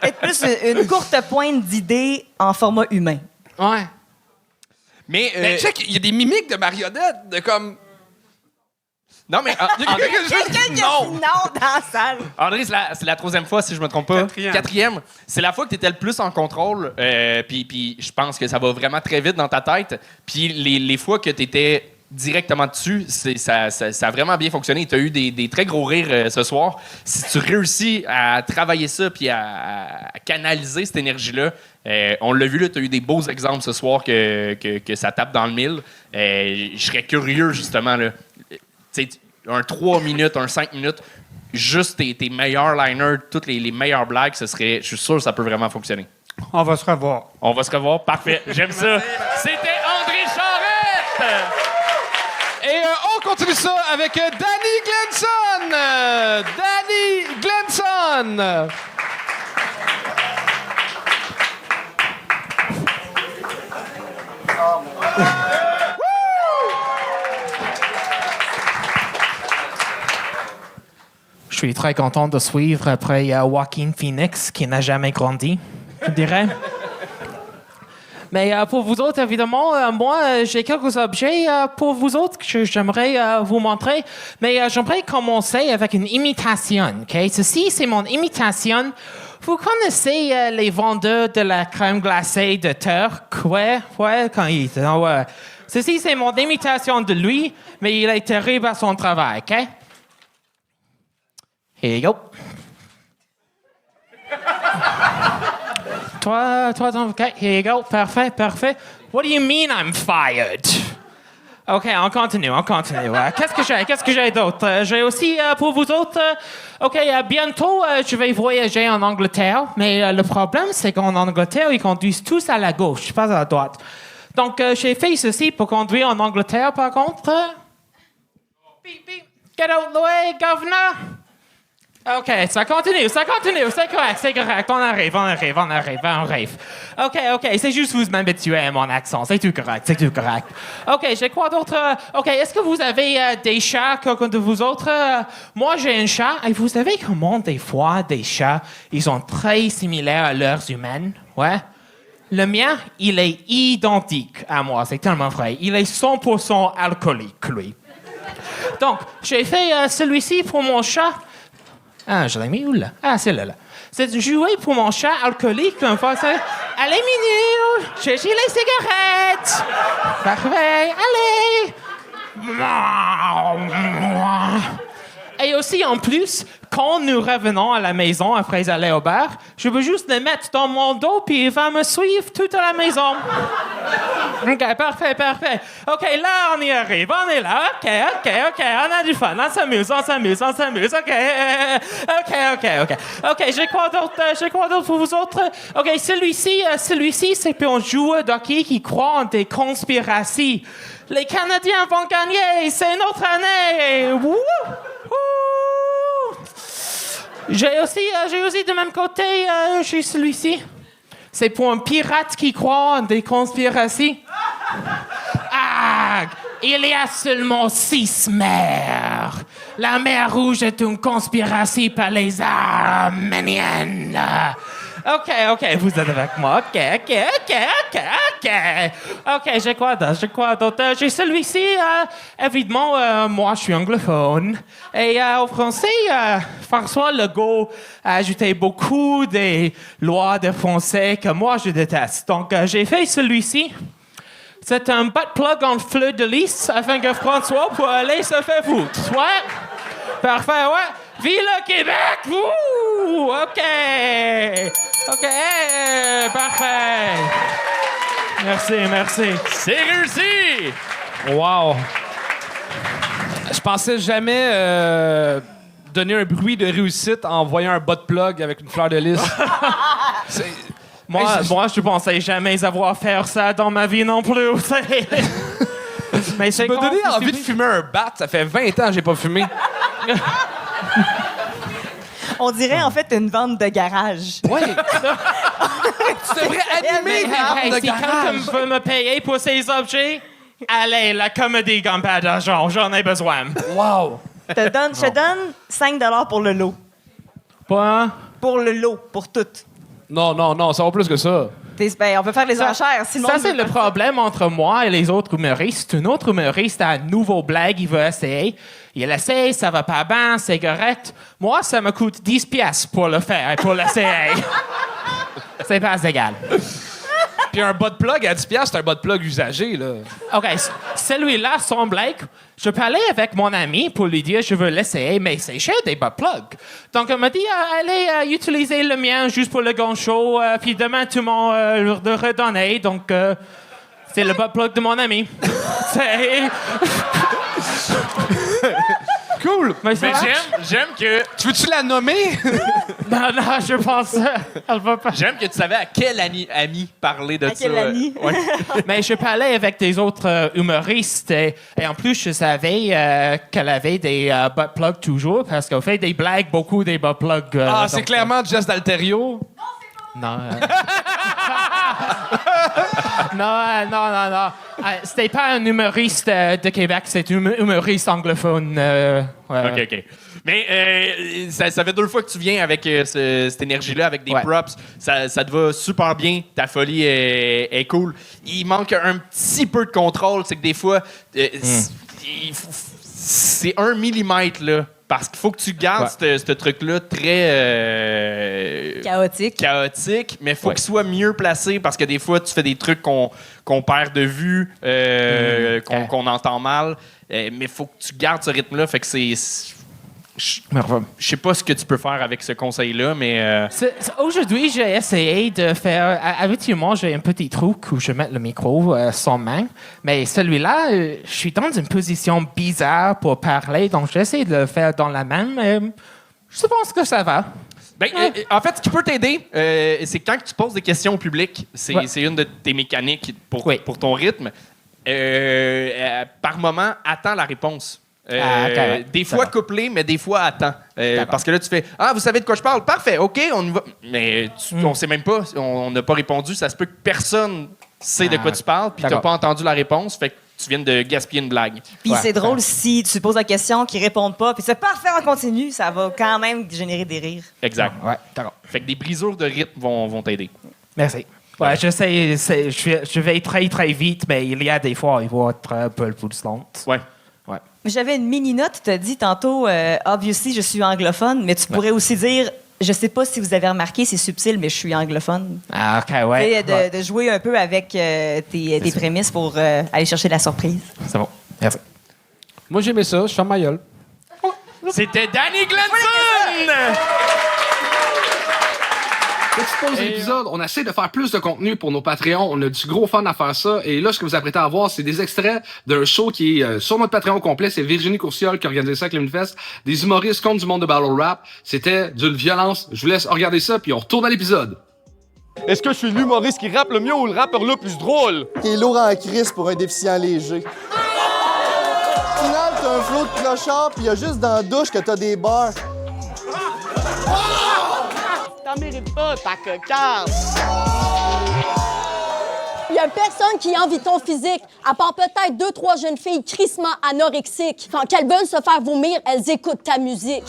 Speaker 4: Peut-être plus une courte pointe d'idées en format humain.
Speaker 3: Ouais.
Speaker 2: Mais...
Speaker 3: Mais check, il y a des mimiques de marionnettes, de comme...
Speaker 2: non, mais...
Speaker 3: Il y a quelqu'un qui
Speaker 4: Quelqu'un qui a dit non dans la salle.
Speaker 2: André, c'est la 3e fois, si je me trompe pas.
Speaker 6: Quatrième.
Speaker 2: C'est la fois que tu étais le plus en contrôle. Puis je pense que ça va vraiment très vite dans ta tête. Puis les fois que tu étais directement dessus. Ça a vraiment bien fonctionné. Tu as eu des très gros rires ce soir. Si tu réussis à travailler ça puis à canaliser cette énergie-là, on l'a vu, tu as eu des beaux exemples ce soir que ça tape dans le mille. Je serais curieux, justement, là, un 3 minutes, un 5 minutes, juste tes meilleurs liners, toutes les meilleures blagues, je suis sûr que ça peut vraiment fonctionner.
Speaker 6: On va se revoir.
Speaker 2: On va se revoir. Parfait. J'aime ça. C'était André Charette!
Speaker 3: Et on continue ça avec Danny Glenson! Danny Glenson!
Speaker 7: Je suis très content de suivre après Joaquin Phoenix, qui n'a jamais grandi, je dirais. Mais pour vous autres, évidemment, moi, j'ai quelques objets pour vous autres que j'aimerais vous montrer. Mais j'aimerais commencer avec une imitation. Okay? Ceci, c'est mon imitation. Vous connaissez les vendeurs de la crème glacée de Turc? Ouais, quand il... ouais. Ceci, c'est mon imitation de lui, mais il est terrible à son travail, OK? Here you go. Toi, OK, here you go. Parfait. What do you mean I'm fired? OK, on continue. Qu'est-ce que j'ai d'autre? J'ai aussi, pour vous autres, OK, bientôt, je vais voyager en Angleterre, mais le problème, c'est qu'en Angleterre, ils conduisent tous à la gauche, pas à la droite. Donc, j'ai fait ceci pour conduire en Angleterre, par contre. Beep, beep. Get out of the way, governor! OK, ça continue, c'est correct, on arrive. OK, c'est juste vous m'habituer à mon accent, c'est tout correct. OK, j'ai quoi d'autre? OK, est-ce que vous avez des chats, quelqu'un de vous autres? Moi, j'ai un chat, et vous savez comment, des fois, des chats, ils sont très similaires à leurs humains, ouais? Le mien, il est identique à moi, c'est tellement vrai. Il est 100% alcoolique, lui. Donc, j'ai fait celui-ci pour mon chat. Ah, je l'ai mis où, là? Ah, c'est là. C'est jouer pour mon chat alcoolique. Allez, Minou! J'ai les cigarettes! Parfait! Allez! Et aussi, en plus, quand nous revenons à la maison après aller au bar, je veux juste le mettre dans mon dos puis il va me suivre toute la maison. OK, parfait. OK, là, on y arrive. On est là. OK. On a du fun. On s'amuse. OK, j'ai quoi d'autre pour vous autres? OK, celui-ci, c'est pour un joueur d'hockey qui croit en des conspirations. Les Canadiens vont gagner. C'est notre année. Wouh! J'ai aussi de même côté, j'ai celui-ci. C'est pour un pirate qui croit en des conspirations. Ah! Il y a seulement 6 mers. La mer Rouge est une conspiration par les Arméniennes. OK, vous êtes avec moi. OK. OK, j'ai quoi d'autre? J'ai celui-ci. Évidemment, moi, je suis anglophone. Et au français, François Legault a ajouté beaucoup des lois de français que moi, je déteste. Donc, j'ai fait celui-ci. C'est un butt plug en fleur de lys afin que François puisse aller se faire foutre. Ouais. Parfait, ouais. Vive le Québec! Ouh! OK, parfait. Merci.
Speaker 2: C'est réussi!
Speaker 3: Wow! Je pensais jamais donner un bruit de réussite en voyant un butt plug avec une fleur de lys.
Speaker 7: Moi, je pensais jamais avoir fait ça dans ma vie non plus. Mais
Speaker 3: Tu m'as donné envie de fumer un bat. Ça fait 20 ans que j'ai pas fumé.
Speaker 4: On dirait en fait une vente de garage.
Speaker 3: Ouais. Tu devrais animer une vente de
Speaker 7: si quelqu'un
Speaker 3: garage.
Speaker 7: veut me payer pour ces objets, allez, la comédie gagne pas d'argent. J'en ai besoin.
Speaker 3: Wow.
Speaker 4: Je te donne 5 $ pour le lot.
Speaker 7: Pas?
Speaker 4: Pour le lot, pour tout.
Speaker 3: Non, ça va plus que ça.
Speaker 4: Ben, on peut faire les enchères. Si le
Speaker 7: Ça,
Speaker 4: monde
Speaker 7: c'est
Speaker 4: veut
Speaker 7: le
Speaker 4: pas.
Speaker 7: problème entre moi et les autres humoristes. Un autre humoriste a une nouvelle blague, il veut essayer. Il essaye, ça va pas bien, c'est correct. Moi, ça me coûte 10 piastres pour le faire, pour l'essayer. C'est pas égal.
Speaker 3: Puis un bot plug à 10$, c'est un bot plug usagé, là.
Speaker 7: OK, celui-là semble être... Je parlais avec mon ami pour lui dire je veux l'essayer, mais c'est cher des butt plugs. Donc, elle m'a dit allez utiliser le mien juste pour le gong show, puis demain, tu m'en le redonner. Donc, c'est le butt plug de mon ami. C'est...
Speaker 3: Cool!
Speaker 7: Mais
Speaker 2: Mais j'aime que...
Speaker 3: Tu veux-tu la nommer?
Speaker 7: Non, je pense... elle va pas...
Speaker 2: J'aime que tu savais à quel ami parler de
Speaker 4: À
Speaker 2: ça.
Speaker 4: quel ami?
Speaker 2: Ouais.
Speaker 7: Mais je parlais avec des autres humoristes et en plus, je savais qu'elle avait des butt plugs toujours parce qu'elle fait des blagues, beaucoup des butt plugs.
Speaker 3: C'est
Speaker 7: donc,
Speaker 3: clairement Jess d'Alterio.
Speaker 7: Non. Non. C'était pas un humoriste de Québec, c'est un humoriste anglophone. Ouais.
Speaker 2: OK. Mais ça fait 2 fois que tu viens avec cette énergie-là, avec des
Speaker 7: Ouais.
Speaker 2: props. Ça te va super bien. Ta folie est cool. Il manque un petit peu de contrôle. C'est que des fois, c'est 1 millimètre, là. Parce qu'il faut que tu gardes ce truc-là très... chaotique, mais il faut qu'il soit mieux placé parce que des fois, tu fais des trucs qu'on perd de vue, qu'on entend mal. Mais il faut que tu gardes ce rythme-là. Fait que c'est... Je sais pas ce que tu peux faire avec ce conseil-là, mais...
Speaker 7: Aujourd'hui, j'ai essayé de faire... Habituellement, j'ai un petit truc où je mets le micro sans main. Mais celui-là, je suis dans une position bizarre pour parler. Donc, j'essaie de le faire dans la main, mais je pense que ça va.
Speaker 2: En fait, ce qui peut t'aider, c'est quand tu poses des questions au public. C'est une de tes mécaniques pour ton rythme. Par moment, attends la réponse. Des fois couplé, mais des fois attends. Parce que là, tu fais « Ah, vous savez de quoi je parle? Parfait, OK, on y va. » Mais on sait même pas, on n'a pas répondu. Ça se peut que personne sait de quoi tu parles, puis tu n'as pas entendu la réponse, fait que tu viens de gaspiller une blague.
Speaker 4: Puis c'est drôle si tu poses la question, qu'ils répondent pas, puis c'est parfait, on continue, ça va quand même générer des rires.
Speaker 2: Exact.
Speaker 3: Ouais, d'accord.
Speaker 2: Fait que des brisures de rythme vont t'aider.
Speaker 7: Merci. Ouais, je vais très, très vite, mais il y a des fois, il va être un peu plus lent.
Speaker 2: Ouais.
Speaker 4: J'avais une mini-note, tu as dit tantôt, obviously, je suis anglophone, mais tu pourrais aussi dire, je sais pas si vous avez remarqué, c'est subtil, mais je suis anglophone.
Speaker 7: Ah, OK, ouais.
Speaker 4: Tu sais, de jouer un peu avec tes prémices pour aller chercher la surprise.
Speaker 7: C'est bon. Merci.
Speaker 3: Moi, j'aimais ça. Je ferme ma gueule.
Speaker 2: C'était Danny Glenson!
Speaker 1: Petite pause de l'épisode, on essaie de faire plus de contenu pour nos Patreons. On a du gros fun à faire ça. Et là, ce que vous apprêtez à voir, c'est des extraits d'un show qui est sur notre Patreon complet. C'est Virginie Courciol qui a organisé ça avec l'Unifest. Des humoristes contre du monde de battle rap. C'était d'une violence. Je vous laisse regarder ça, puis on retourne à l'épisode.
Speaker 8: Est-ce que je suis l'humoriste qui rappe le mieux ou le rappeur le plus drôle?
Speaker 9: T'es lourd en crise pour un déficient léger. Au final, t'as un flot de clochard, pis y a juste dans la douche que t'as des barres.
Speaker 10: T'en mérites pas, ta cocasse!
Speaker 11: Il y a personne qui envie ton physique, à part peut-être 2-3 jeunes filles crissement anorexiques. Quand qu'elles veulent se faire vomir, elles écoutent ta musique.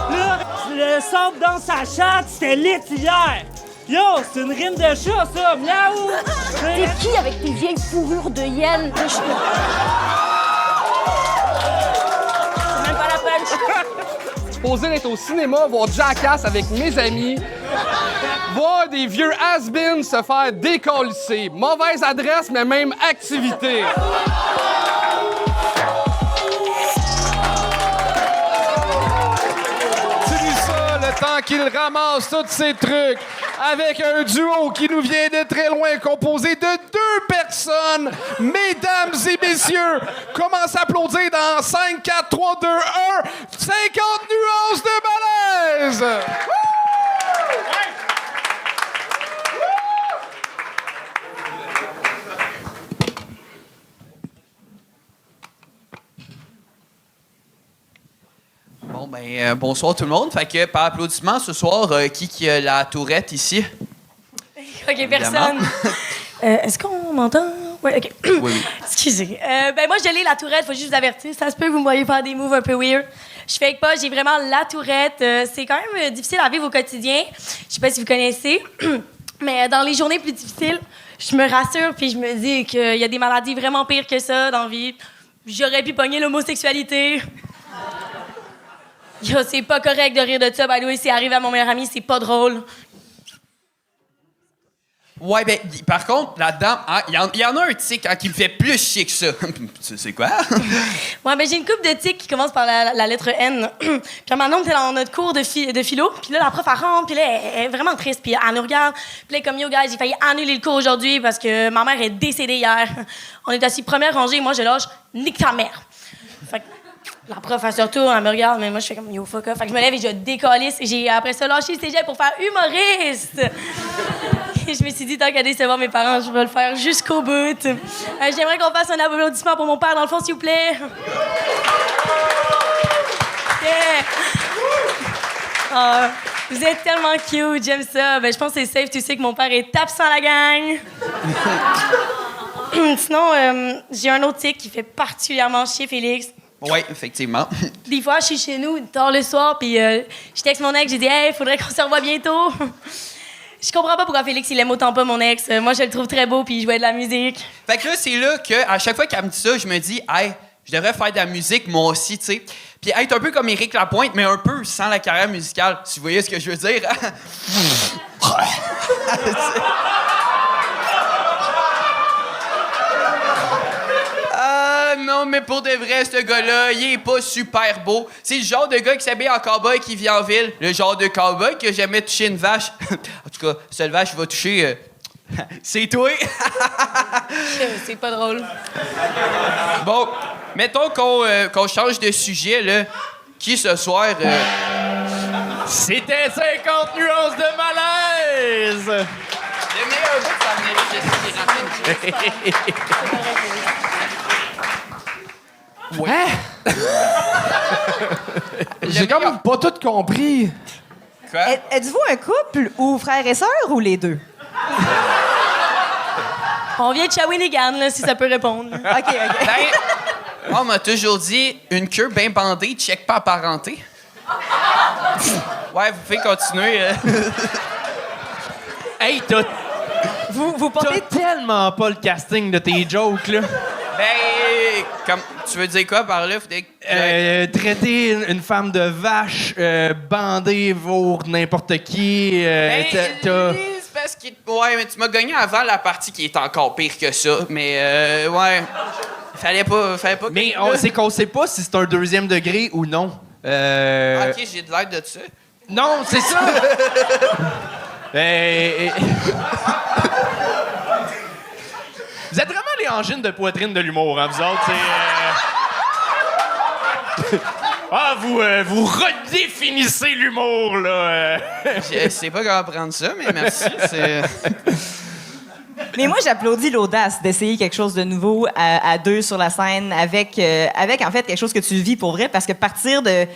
Speaker 10: Là, le sable dans sa chatte, c'était lit hier! Yo, c'est une rime de chat, ça! Miaou!
Speaker 11: T'es qui avec tes vieilles fourrures de hyène? C'est même pas la punch.
Speaker 8: Supposé d'être au cinéma, voir Jackass avec mes amis, voir des vieux has-beens se faire décalisser. Mauvaise adresse, mais même activité. Le temps qu'il ramasse tous ces trucs avec un duo qui nous vient de très loin, composé de 2 personnes. Mesdames et messieurs, commencez à applaudir dans 5, 4, 3, 2, 1. 50 nuances de malaise!
Speaker 5: Bon, ben, bonsoir tout le monde. Fait que, par applaudissement, ce soir, qui a la tourette ici?
Speaker 11: OK, personne. Est-ce qu'on m'entend? Oui, OK.
Speaker 5: Oui.
Speaker 11: Excusez. Ben moi, je l'ai, la tourette. Faut juste vous avertir. Ça se peut que vous me voyez faire des moves un peu weird. Je fake pas. J'ai vraiment la tourette. C'est quand même difficile à vivre au quotidien. Je sais pas si vous connaissez. Mais dans les journées plus difficiles, je me rassure puis je me dis qu'il y a des maladies vraiment pires que ça dans la vie. J'aurais pu pogner l'homosexualité. Yo, c'est pas correct de rire de ça. By the way, c'est arrivé à mon meilleur ami, c'est pas drôle.
Speaker 12: Ouais, ben, par contre, là-dedans, il y en a un tic qui me fait plus chier que ça. C'est quoi?
Speaker 11: Ouais, ben j'ai une couple de tics qui commence par la lettre N. Puis à un moment donné, on était dans notre cours de philo. Puis là, la prof, elle rentre. Puis là, elle est vraiment triste. Puis elle nous regarde. Puis là, comme yo, guys, j'ai failli annuler le cours aujourd'hui parce que ma mère est décédée hier. On est assis première rangée. Moi, je lâche, nique ta mère. Fait que la prof, elle se retourne, elle me regarde. Mais moi, je fais comme yo, fuck off. Fait que je me lève et je décalisse. Et j'ai après ça lâché le cégep pour faire humoriste. Et je me suis dit, tant qu'à décevoir mes parents, je vais le faire jusqu'au bout. J'aimerais qu'on fasse un applaudissement pour mon père dans le fond, s'il vous plaît. Yeah. Oh, vous êtes tellement cute, j'aime ça. Ben, je pense que c'est safe, tu sais que mon père est absent la gang. Sinon, j'ai un autre tic qui fait particulièrement chier Félix.
Speaker 12: Oui, effectivement.
Speaker 11: Des fois, je suis chez nous, tard le soir, puis je texte mon ex, j'ai dit « Hey, faudrait qu'on se revoie bientôt. » Je comprends pas pourquoi Félix, il aime autant pas mon ex. Moi, je le trouve très beau, puis il jouait de la musique.
Speaker 12: Fait que là, c'est là qu'à chaque fois qu'elle me dit ça, je me dis, hey, je devrais faire de la musique, moi aussi, tu sais. Puis être un peu comme Éric Lapointe, mais un peu sans la carrière musicale. Si vous voyez ce que je veux dire. Non, mais pour de vrai, ce gars-là, il est pas super beau. C'est le genre de gars qui s'habille en cowboy qui vit en ville. Le genre de cowboy qui a jamais touché une vache. En tout cas, seule vache qui va toucher, c'est toi.
Speaker 11: C'est pas drôle.
Speaker 12: Bon, mettons qu'on change de sujet, là. Qui ce soir...
Speaker 2: C'était 50 nuances de malaise!
Speaker 12: Le meilleur bout, ça mérite de
Speaker 8: Ouais. J'ai quand même pas tout compris.
Speaker 12: Quoi?
Speaker 4: Êtes-vous un couple ou frères et sœurs ou les deux?
Speaker 11: On vient de Shawinigan, là, si ça peut répondre.
Speaker 4: OK.
Speaker 12: Ben, on m'a toujours dit, une queue bien bandée, check pas apparenté. Ouais, vous pouvez continuer.
Speaker 2: Hey,
Speaker 4: Vous portez...
Speaker 2: t'as tellement pas le casting de tes jokes, là.
Speaker 12: Ben, comme, tu veux dire quoi par là?
Speaker 2: Traiter une femme de vache, bandée pour n'importe qui.
Speaker 12: C'est parce que... Ouais, mais tu m'as gagné avant la partie qui est encore pire que ça. Mais, ouais... Fallait pas
Speaker 2: mais c'est qu'on sait pas si c'est un deuxième degré ou non.
Speaker 12: OK, j'ai de l'air de ça.
Speaker 2: Non, c'est ça! Vous êtes vraiment les angines de poitrine de l'humour, hein, vous autres. Vous redéfinissez l'humour, là.
Speaker 12: Je sais pas comment prendre ça, mais merci.
Speaker 4: Mais moi, j'applaudis l'audace d'essayer quelque chose de nouveau à deux sur la scène avec en fait, quelque chose que tu vis pour vrai, parce que partir de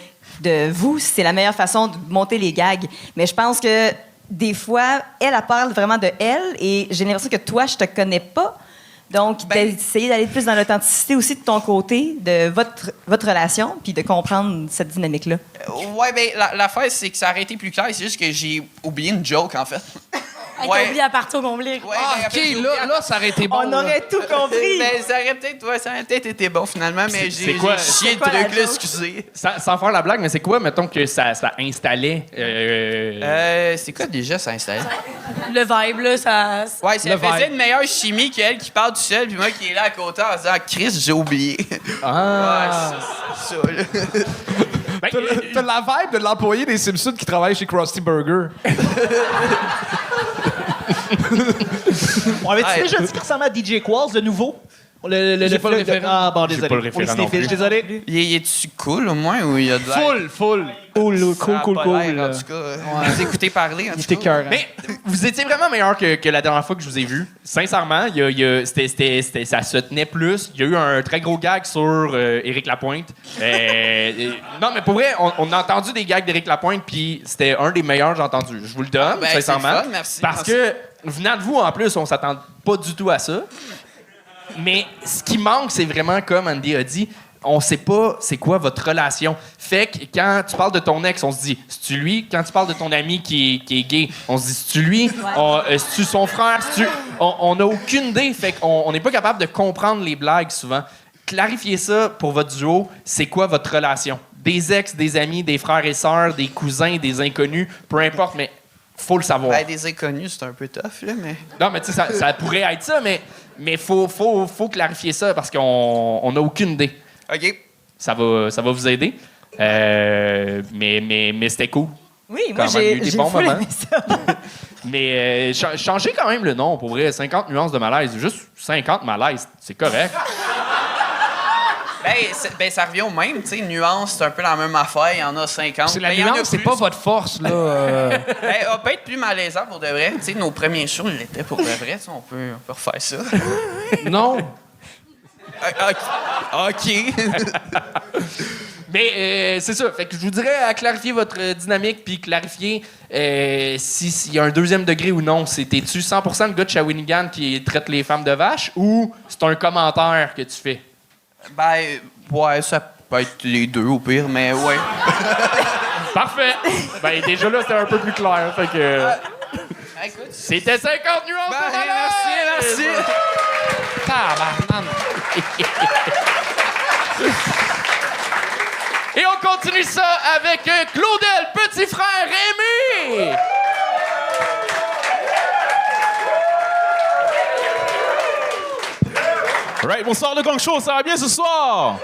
Speaker 4: vous, c'est la meilleure façon de monter les gags. Mais je pense que des fois, elle parle vraiment de elle, et j'ai l'impression que toi, je te connais pas. Donc, d'essayer d'aller plus dans l'authenticité aussi de ton côté, de votre relation, puis de comprendre cette dynamique-là.
Speaker 12: Ouais, ben l'affaire, c'est que ça aurait été plus clair. C'est juste que j'ai oublié une joke, en fait.
Speaker 11: Hey, t'as oublié la partie au complet.
Speaker 12: Ouais,
Speaker 8: OK, là, ça aurait été bon.
Speaker 4: On aurait tout compris.
Speaker 12: Ben, ça aurait peut-être été bon, finalement, mais j'ai
Speaker 2: quoi?
Speaker 12: chié le truc, là, excusez.
Speaker 2: Sans faire la blague, mais c'est quoi, mettons, que ça installait?
Speaker 12: C'est quoi déjà, ça installait?
Speaker 11: Le vibe, là, ça...
Speaker 12: Ouais, ça faisait une meilleure chimie qu'elle qui parle tout seul, puis moi qui est là à côté en disant « Chris, j'ai oublié. »
Speaker 2: Ah!
Speaker 12: Ouais, c'est ça, là.
Speaker 8: T'as la vibe de l'employé des Simpsons qui travaille chez Krusty Burger.
Speaker 13: On avait-tu déjà dit qu'il ressemblait à DJ Qualls, de nouveau? J'ai pas le référent. Ah, bon, désolé.
Speaker 2: Pas le référent non plus.
Speaker 13: Désolé.
Speaker 12: Il est-tu cool, au moins, ou il y a de l'air?
Speaker 13: Full. Cool.
Speaker 12: En tout cas, vous écoutez parler, en tout cas.
Speaker 2: Mais vous étiez vraiment meilleur que la dernière fois que je vous ai vu. Sincèrement, ça se tenait plus. Il y a eu un très gros gag sur Éric Lapointe. Non, mais pour vrai, on a entendu des gags d'Éric Lapointe, puis c'était un des meilleurs que j'ai entendu. Je vous le donne, sincèrement.
Speaker 12: C'est fun, merci.
Speaker 2: Parce que, venant de vous, en plus, on s'attend pas du tout à ça. Mais ce qui manque, c'est vraiment, comme Andy a dit, on sait pas c'est quoi votre relation. Fait que quand tu parles de ton ex, on se dit, c'est-tu lui? Quand tu parles de ton ami qui est gay, on se dit, c'est-tu lui? C'est-tu son frère? On n'a aucune idée. Fait qu'on n'est pas capable de comprendre les blagues souvent. Clarifiez ça pour votre duo. C'est quoi votre relation? Des ex, des amis, des frères et sœurs, des cousins, des inconnus, peu importe, mais faut le savoir.
Speaker 12: Ben, des inconnus, c'est un peu tough, là, mais...
Speaker 2: Non, mais tu sais, ça pourrait être ça, mais faut clarifier ça parce qu'on n'a aucune idée.
Speaker 12: OK.
Speaker 2: Ça va vous aider. Mais c'était cool.
Speaker 4: Oui,
Speaker 2: Quand
Speaker 4: moi,
Speaker 2: même, il y a eu
Speaker 4: j'ai
Speaker 2: des bons
Speaker 4: full
Speaker 2: moments.
Speaker 4: aimé ça.
Speaker 2: Mais changez quand même le nom, pour vrai. 50 nuances de malaise. Juste 50 malaises, c'est correct.
Speaker 12: Ben, ça revient au même, tu sais. Nuance, c'est un peu la même affaire. Il y en a 50.
Speaker 3: C'est la
Speaker 12: Ben, il y en a
Speaker 3: nuance, c'est
Speaker 12: plus.
Speaker 3: pas votre force, là.
Speaker 12: Ben, on peut être plus malaisant pour de vrai. Tu sais, nos premiers shows l'étaient pour de vrai. On peut refaire ça.
Speaker 3: Non.
Speaker 12: OK.
Speaker 2: Mais c'est ça. Fait que je vous dirais à clarifier votre dynamique puis clarifier s'il y a un deuxième degré ou non. T'es-tu 100% le gars de Shawinigan qui traite les femmes de vaches ou c'est un commentaire que tu fais?
Speaker 12: Ben, ouais, ça peut être les deux au pire, mais ouais.
Speaker 2: Parfait. Ben, déjà là, c'était un peu plus clair. Fait que. C'était 50 nuances de malaise!
Speaker 12: Merci.
Speaker 3: Tabarnane.
Speaker 2: Et on continue ça avec Claudel, petit frère Rémi!
Speaker 14: Right, bonsoir le Gang Show, ça va bien ce soir?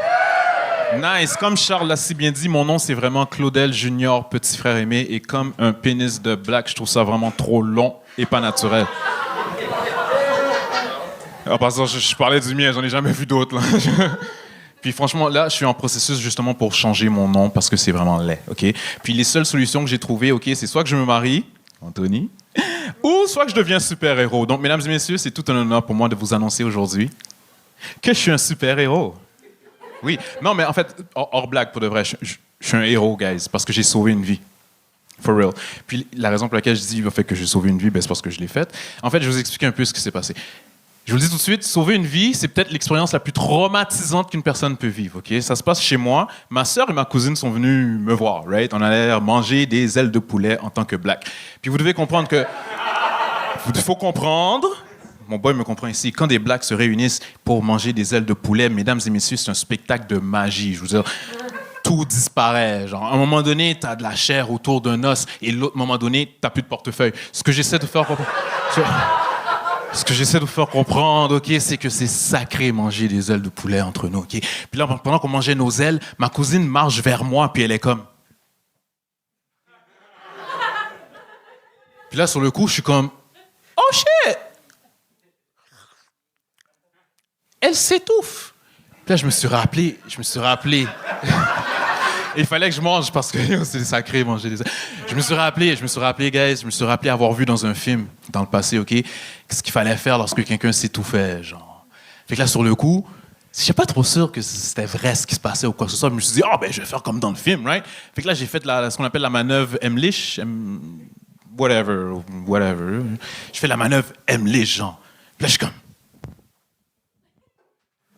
Speaker 14: Nice, comme Charles l'a si bien dit, mon nom c'est vraiment Claudel Junior, petit frère aimé, et comme un pénis de black, je trouve ça vraiment trop long et pas naturel. En passant, je parlais du mien, j'en ai jamais vu d'autres. Là. Puis franchement, là, je suis en processus justement pour changer mon nom parce que c'est vraiment laid, OK? Puis les seules solutions que j'ai trouvées, OK, c'est soit que je me marie, Anthony, ou soit que je deviens super-héros. Donc, mesdames et messieurs, c'est tout un honneur pour moi de vous annoncer aujourd'hui que je suis un super-héros. Oui. Non, mais en fait, hors blague, pour de vrai, je suis un héros, guys, parce que j'ai sauvé une vie. For real. Puis la raison pour laquelle je dis fait que j'ai sauvé une vie, ben, c'est parce que je l'ai faite. En fait, je vais vous expliquer un peu ce qui s'est passé. Je vous le dis tout de suite, sauver une vie, c'est peut-être l'expérience la plus traumatisante qu'une personne peut vivre, OK? Ça se passe chez moi. Ma sœur et ma cousine sont venues me voir, right? On allait manger des ailes de poulet en tant que black. Puis vous devez comprendre que... Il faut comprendre... Mon boy me comprend ici. Quand des blacks se réunissent pour manger des ailes de poulet, mesdames et messieurs, c'est un spectacle de magie. Je veux dire, tout disparaît. Genre, à un moment donné, t'as de la chair autour d'un os, et l'autre moment donné, t'as plus de portefeuille. Ce que j'essaie de faire comprendre, OK, c'est que c'est sacré manger des ailes de poulet entre nous, OK? Puis là, pendant qu'on mangeait nos ailes, ma cousine marche vers moi, puis elle est comme... Puis là, sur le coup, je suis comme... Oh, shit! Elle s'étouffe. Puis là, je me suis rappelé. Il fallait que je mange parce que c'est sacré manger des ailes. Je me suis rappelé, guys, je me suis rappelé avoir vu dans un film, dans le passé, OK, ce qu'il fallait faire lorsque quelqu'un s'étouffait, genre. Fait que là, sur le coup, je suis pas trop sûr que c'était vrai ce qui se passait ou quoi que ce soit. Je me suis dit, ben, je vais faire comme dans le film, right? Fait que là, j'ai fait ce qu'on appelle la manœuvre Emlich, whatever. Je fais la manœuvre Emlich, genre. Puis là, je suis comme...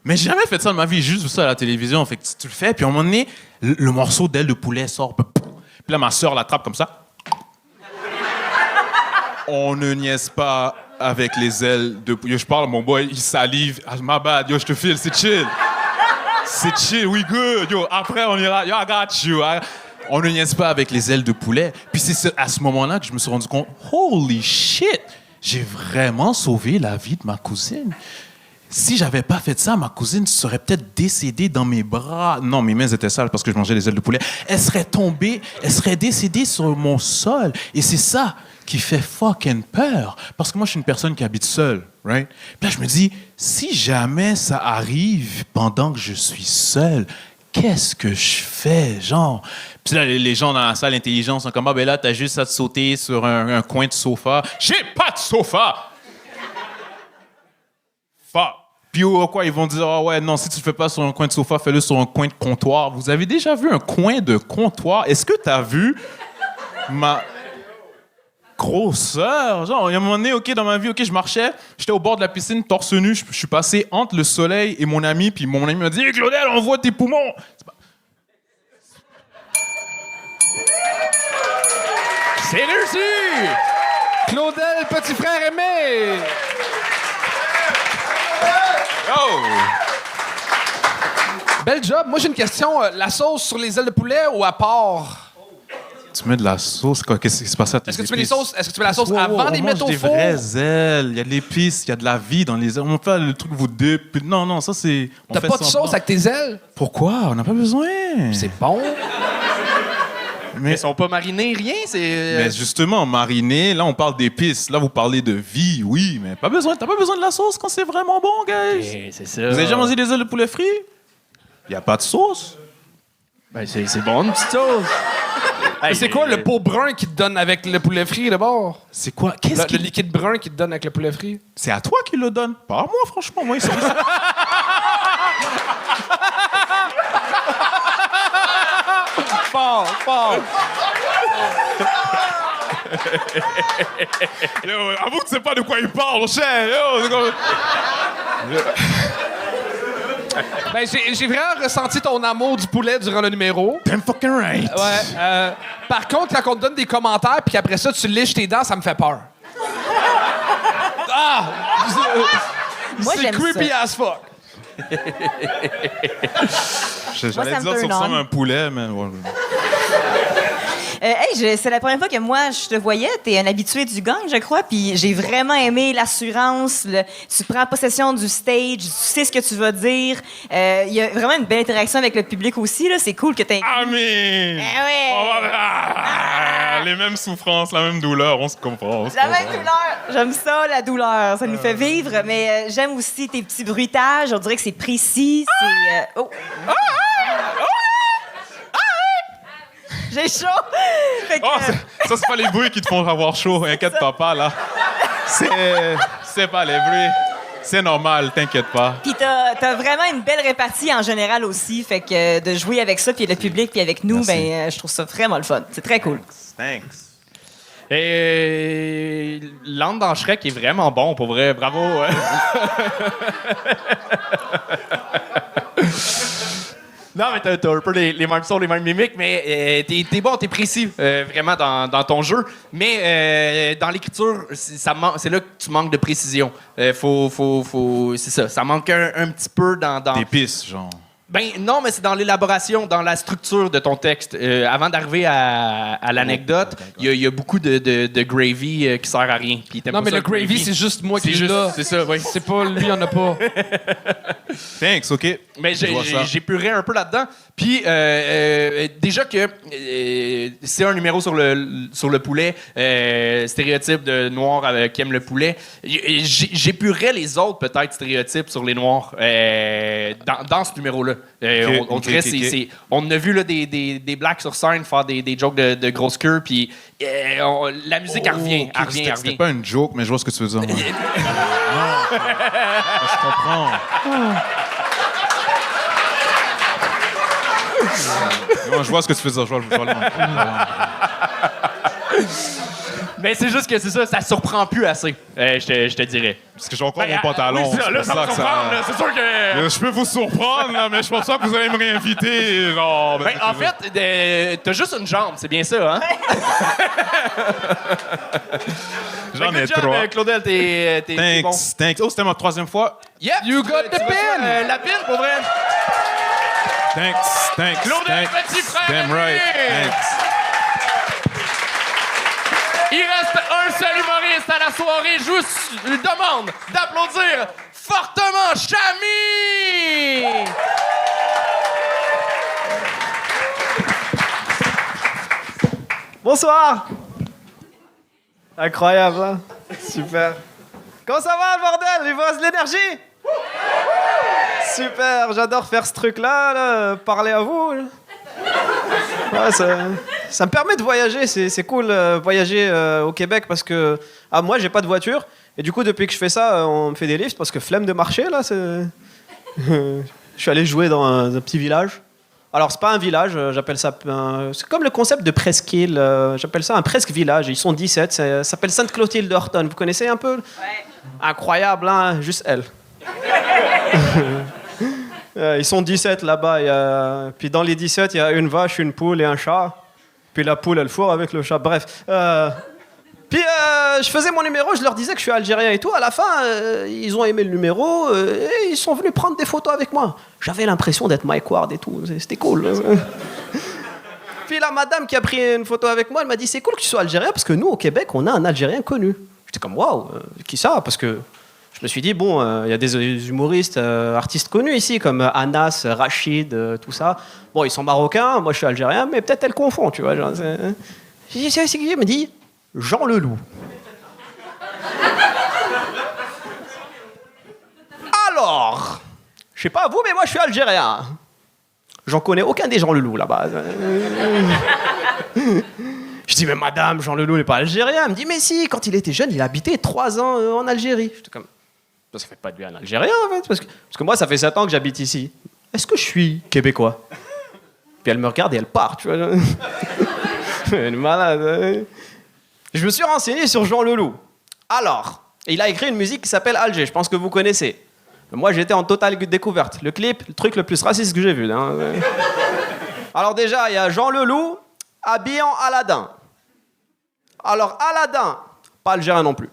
Speaker 14: Mais j'ai jamais fait ça de ma vie, juste vu ça à la télévision. Fait que tu le fais, puis à un moment donné, le morceau d'aile de poulet sort. Puis là, ma sœur l'attrape comme ça. On ne niaise pas avec les ailes de poulet. Yo, je parle, mon boy, il salive. Ah, my bad, yo, je te file, c'est chill. C'est chill, we good. Yo, après, on ira. Yo, I got you. On ne niaise pas avec les ailes de poulet. Puis c'est à ce moment-là que je me suis rendu compte, holy shit, j'ai vraiment sauvé la vie de ma cousine. Si j'avais pas fait ça, ma cousine serait peut-être décédée dans mes bras. Non, mes mains étaient sales parce que je mangeais les ailes de poulet. Elle serait tombée, elle serait décédée sur mon sol. Et c'est ça qui fait fucking peur. Parce que moi, je suis une personne qui habite seule, right? Puis là, je me dis, si jamais ça arrive pendant que je suis seul, qu'est-ce que je fais, genre? Puis là, les gens dans la salle intelligents sont comme, ben là, t'as juste à te sauter sur un coin de sofa. J'ai pas de sofa! Fuck! Puis quoi, ils vont dire, ouais, non, si tu le fais pas sur un coin de sofa, fais-le sur un coin de comptoir. Vous avez déjà vu un coin de comptoir? Est-ce que tu as vu ma grosseur? Genre, il y a un moment donné, OK, dans ma vie, OK, je marchais, j'étais au bord de la piscine, torse nu, je suis passé entre le soleil et mon ami, puis mon ami m'a dit, hey, Claudel, on voit tes poumons!
Speaker 3: C'est réussi! Claudel, petit frère aimé!
Speaker 14: Oh!
Speaker 3: Bel job. Moi, j'ai une question. La sauce sur les ailes de poulet ou à part?
Speaker 14: Tu mets de la sauce, quoi? Qu'est-ce qui se passe à tes
Speaker 1: Est-ce que tu mets
Speaker 14: épices?
Speaker 1: est-ce que tu mets la sauce avant de les
Speaker 14: on
Speaker 1: mettre
Speaker 14: mange
Speaker 1: au
Speaker 14: des
Speaker 1: four?
Speaker 14: vrais ailes, il y a de l'épice, il y a de la vie dans les ailes. On fait le truc vous dip. Non, ça c'est... on
Speaker 1: T'as
Speaker 14: fait
Speaker 1: pas de
Speaker 14: semblant.
Speaker 1: sauce avec tes ailes?
Speaker 14: Pourquoi? On n'a pas besoin.
Speaker 1: C'est bon.
Speaker 2: Mais ils sont pas marinés, rien, c'est...
Speaker 14: Mais justement, mariné, là on parle d'épices. Là vous parlez de vie, oui, mais t'as pas besoin de la sauce quand c'est vraiment bon, guys.
Speaker 2: Okay, c'est ça.
Speaker 14: Vous avez déjà mangé des ailes de poulet frit? Il n'y a pas de sauce.
Speaker 2: Ben, c'est bon, une petite sauce.
Speaker 1: Mais c'est quoi le pot brun qui te donne avec le poulet frit d'abord?
Speaker 14: C'est quoi?
Speaker 1: Le liquide brun qui te donne avec le poulet frit?
Speaker 14: C'est à toi qui le donne. Pas à moi, franchement. Moi,
Speaker 1: Fort.
Speaker 14: Yo, avoue que tu sais pas de quoi il parle, cher. Yo, c'est comme...
Speaker 1: Ben, j'ai vraiment ressenti ton amour du poulet durant le numéro.
Speaker 14: Damn fucking right.
Speaker 1: Ouais. Par contre, quand on te donne des commentaires puis qu'après ça, tu liches tes dents, ça me fait peur. Ah!
Speaker 4: Moi,
Speaker 1: C'est
Speaker 4: j'aime
Speaker 1: creepy
Speaker 4: ça.
Speaker 1: as fuck.
Speaker 14: J'allais
Speaker 4: ça me
Speaker 14: dire que tu
Speaker 4: turn
Speaker 14: ressembles
Speaker 4: on.
Speaker 14: à un poulet, mais... ouais.
Speaker 4: C'est la première fois que moi, je te voyais. T'es un habitué du gang, je crois. Puis j'ai vraiment aimé l'assurance. Tu prends possession du stage. Tu sais ce que tu vas dire. Il y a vraiment une belle interaction avec le public aussi. Là. C'est cool que t'aies...
Speaker 14: Amen!
Speaker 4: Ah ouais!
Speaker 14: Les mêmes souffrances, la même douleur, on se comprend.
Speaker 4: La même douleur. J'aime ça, la douleur. Ça nous fait vivre. Mais j'aime aussi tes petits bruitages. On dirait que c'est précis. C'est... Oh! J'ai chaud! Fait que,
Speaker 14: Oh, ça, c'est pas les bruits qui te font avoir chaud. Inquiète-toi pas, là. C'est pas les bruits. C'est normal, t'inquiète pas.
Speaker 4: Puis t'as vraiment une belle répartie en général aussi. Fait que de jouer avec ça, puis le public, puis avec nous, ben, je trouve ça vraiment le fun. C'est très cool.
Speaker 14: Thanks.
Speaker 2: Et l'âne dans Shrek est vraiment bon, pour vrai. Bravo. Non, mais t'as un peu les mêmes sons, les mêmes mimiques, mais t'es bon, t'es précis, vraiment, dans ton jeu. Mais dans l'écriture, c'est là que tu manques de précision. C'est ça, ça manque un petit peu dans...
Speaker 14: D'épices, genre.
Speaker 2: Ben non, mais c'est dans l'élaboration, dans la structure de ton texte. Avant d'arriver à l'anecdote, il y a beaucoup de gravy qui sert à rien. Puis t'aimes
Speaker 1: Non,
Speaker 2: pas
Speaker 1: mais
Speaker 2: ça,
Speaker 1: le gravy, c'est juste moi qui
Speaker 2: juste-
Speaker 1: l'ai.
Speaker 2: c'est ça, oui.
Speaker 1: C'est pas lui, il en a pas.
Speaker 14: Thanks, OK.
Speaker 2: Mais
Speaker 14: Je vois ça.
Speaker 2: j'ai puré un peu là-dedans. Puis déjà que c'est un numéro sur le poulet, stéréotype de noir qui aime le poulet, j'épurerais les autres peut-être stéréotypes sur les noirs dans ce numéro-là. On dirait on a vu là, des blacks sur scène faire des jokes de grosse queue, puis la musique elle revient, elle revient.
Speaker 14: C'était pas une joke, mais je vois ce que tu veux dire. moi. Non. Je comprends. Non, je vois ce que tu veux dire. Je vois le
Speaker 2: Mais c'est juste que c'est ça surprend plus assez, je te dirais.
Speaker 14: Parce que j'ai encore mon pantalon.
Speaker 2: Oui, ça, là, ça va surprendre, là, c'est sûr que...
Speaker 14: Je peux vous surprendre, là, mais je pense pas que vous allez me réinviter. Genre,
Speaker 2: Ben, en fait, t'as juste une jambe, c'est bien ça, hein?
Speaker 14: J'en ai
Speaker 2: Good job,
Speaker 14: trois.
Speaker 2: Claudel, t'es bon.
Speaker 14: Thanks. Oh, c'était ma troisième fois.
Speaker 2: Yep!
Speaker 1: You got the pin!
Speaker 2: La pin, pour vrai!
Speaker 14: Thanks.
Speaker 2: Claudel, petit frère!
Speaker 14: Damn right. Thanks.
Speaker 2: Il reste un seul humoriste à la soirée. Je vous demande d'applaudir fortement Chami!
Speaker 15: Bonsoir! Incroyable, hein? Super. Comment ça va, le bordel? Il vous reste de l'énergie? Super, j'adore faire ce truc-là, là, parler à vous. Là. Ouais, ça me permet de voyager, c'est cool voyager au Québec parce que moi j'ai pas de voiture et du coup depuis que je fais ça on me fait des lifts parce que flemme de marcher là. Je suis allé jouer dans un petit village. Alors c'est pas un village, j'appelle ça c'est comme le concept de presqu'île, j'appelle ça un presque village. Ils sont 17, ça s'appelle Sainte-Clotilde-Horton. Vous connaissez un peu? Ouais. Incroyable, hein? Juste elle. Ils sont 17 là-bas. Puis dans les 17, il y a une vache, une poule et un chat. Puis la poule, elle fourre avec le chat. Bref. Puis je faisais mon numéro, je leur disais que je suis algérien et tout. À la fin, ils ont aimé le numéro et ils sont venus prendre des photos avec moi. J'avais l'impression d'être Mike Ward et tout. C'était cool. Puis la madame qui a pris une photo avec moi, elle m'a dit c'est cool que tu sois algérien parce que nous au Québec on a un Algérien connu. J'étais comme waouh, qui ça? Parce que je me suis dit bon, il y a des humoristes, artistes connus ici comme Anas, Rachid, tout ça. Bon, ils sont marocains, moi je suis algérien, mais peut-être elle confond, tu vois. J'ai dit c'est qui? Elle me dit Jean Leloup. Alors, je sais pas vous, mais moi je suis algérien. J'en connais aucun des Jean Leloup là-bas. Je dis, mais madame, Jean Leloup n'est pas algérien. Elle me dit, mais si, quand il était jeune, il habitait 3 ans en Algérie. J'étais comme, ça fait pas de lui un Algérien en fait, parce que moi, ça fait 7 ans que j'habite ici. Est-ce que je suis québécois? Puis elle me regarde et elle part, tu vois. Elle est malade. Je me suis renseigné sur Jean Leloup. Alors, il a écrit une musique qui s'appelle Alger, je pense que vous connaissez. Moi, j'étais en totale découverte. Le clip, le truc le plus raciste que j'ai vu. Hein. Alors déjà, il y a Jean Leloup habillé en Aladdin. Alors, Aladdin, pas algérien non plus.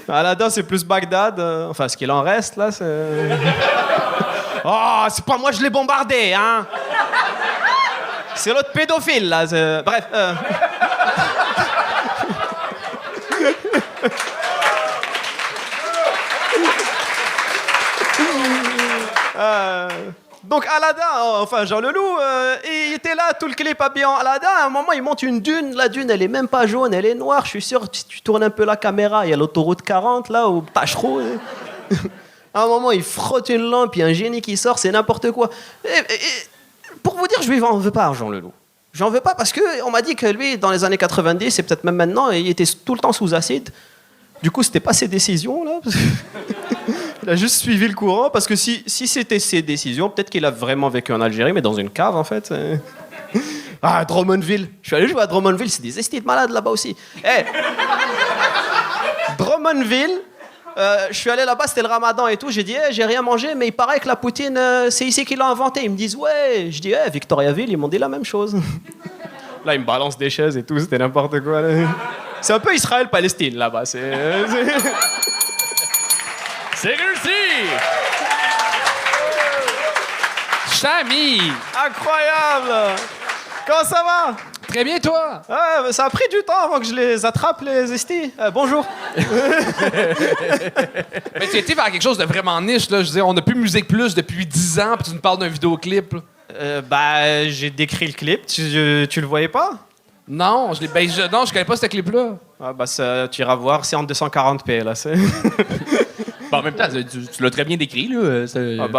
Speaker 15: Aladdin, c'est plus Bagdad. Enfin, ce qu'il en reste, là, c'est... Oh, c'est pas moi, je l'ai bombardé, hein. C'est l'autre pédophile, là. Bref. Donc Aladdin, enfin Jean Leloup, il était là, tout le clip habillé en Aladdin. À un moment, il monte une dune. La dune, elle est même pas jaune, elle est noire. Je suis sûr, si tu tournes un peu la caméra, il y a l'autoroute 40, là, au Tachereau. À un moment, il frotte une lampe, il y a un génie qui sort, c'est n'importe quoi. Pour vous dire, je lui en veux pas, Jean Leloup. J'en veux pas parce qu'on m'a dit que lui, dans les années 90, et peut-être même maintenant, il était tout le temps sous acide. Du coup, c'était pas ses décisions, là. Il a juste suivi le courant, parce que si c'était ses décisions, peut-être qu'il a vraiment vécu en Algérie, mais dans une cave, en fait. Ah, Drummondville. Je suis allé jouer à Drummondville, c'est des estis de malades là-bas aussi. Hey. Drummondville, je suis allé là-bas, c'était le ramadan et tout. J'ai dit, hey, j'ai rien mangé, mais il paraît que la poutine, c'est ici qu'ils l'ont inventée. Ils me disent, ouais. Je dis, hey, Victoriaville, ils m'ont dit la même chose. Là, ils me balancent des chaises et tout, c'était n'importe quoi. Là. C'est un peu Israël-Palestine là-bas. C'est
Speaker 3: réussi! Chami!
Speaker 15: Incroyable! Comment ça va?
Speaker 3: Très bien, toi?
Speaker 15: Ouais, ça a pris du temps avant que je les attrape, les estis. Bonjour.
Speaker 3: Mais tu étais vers quelque chose de vraiment niche, là. Je veux dire, on n'a plus Musique Plus depuis 10 ans, puis tu nous parles d'un vidéoclip.
Speaker 15: J'ai décrit le clip. Tu le voyais pas?
Speaker 3: Non, je connais pas ce clip-là.
Speaker 15: Ah, tu iras voir, c'est en 240p, là.
Speaker 2: Bon, en même temps, tu l'as très bien décrit, là.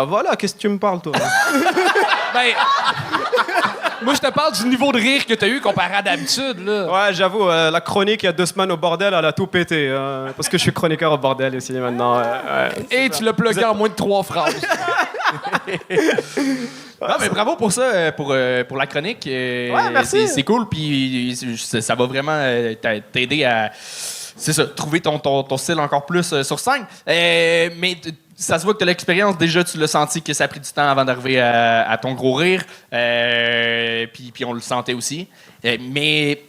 Speaker 15: Voilà, qu'est-ce que tu me parles, toi?
Speaker 3: Moi, je te parle du niveau de rire que t'as eu comparé à d'habitude, là.
Speaker 15: Ouais, j'avoue, la chronique, il y a 2 semaines au bordel, elle a tout pété. Parce que je suis chroniqueur au bordel ici, maintenant.
Speaker 3: Et tu l'as plugué en moins de 3 phrases.
Speaker 2: Non, mais bravo pour ça, pour la chronique.
Speaker 15: Ouais, merci.
Speaker 2: C'est cool, puis ça va vraiment t'aider à... C'est ça, trouver ton style encore plus sur scène. Mais ça se voit que tu as l'expérience. Déjà, tu l'as senti que ça a pris du temps avant d'arriver à ton gros rire. Puis on le sentait aussi. Mais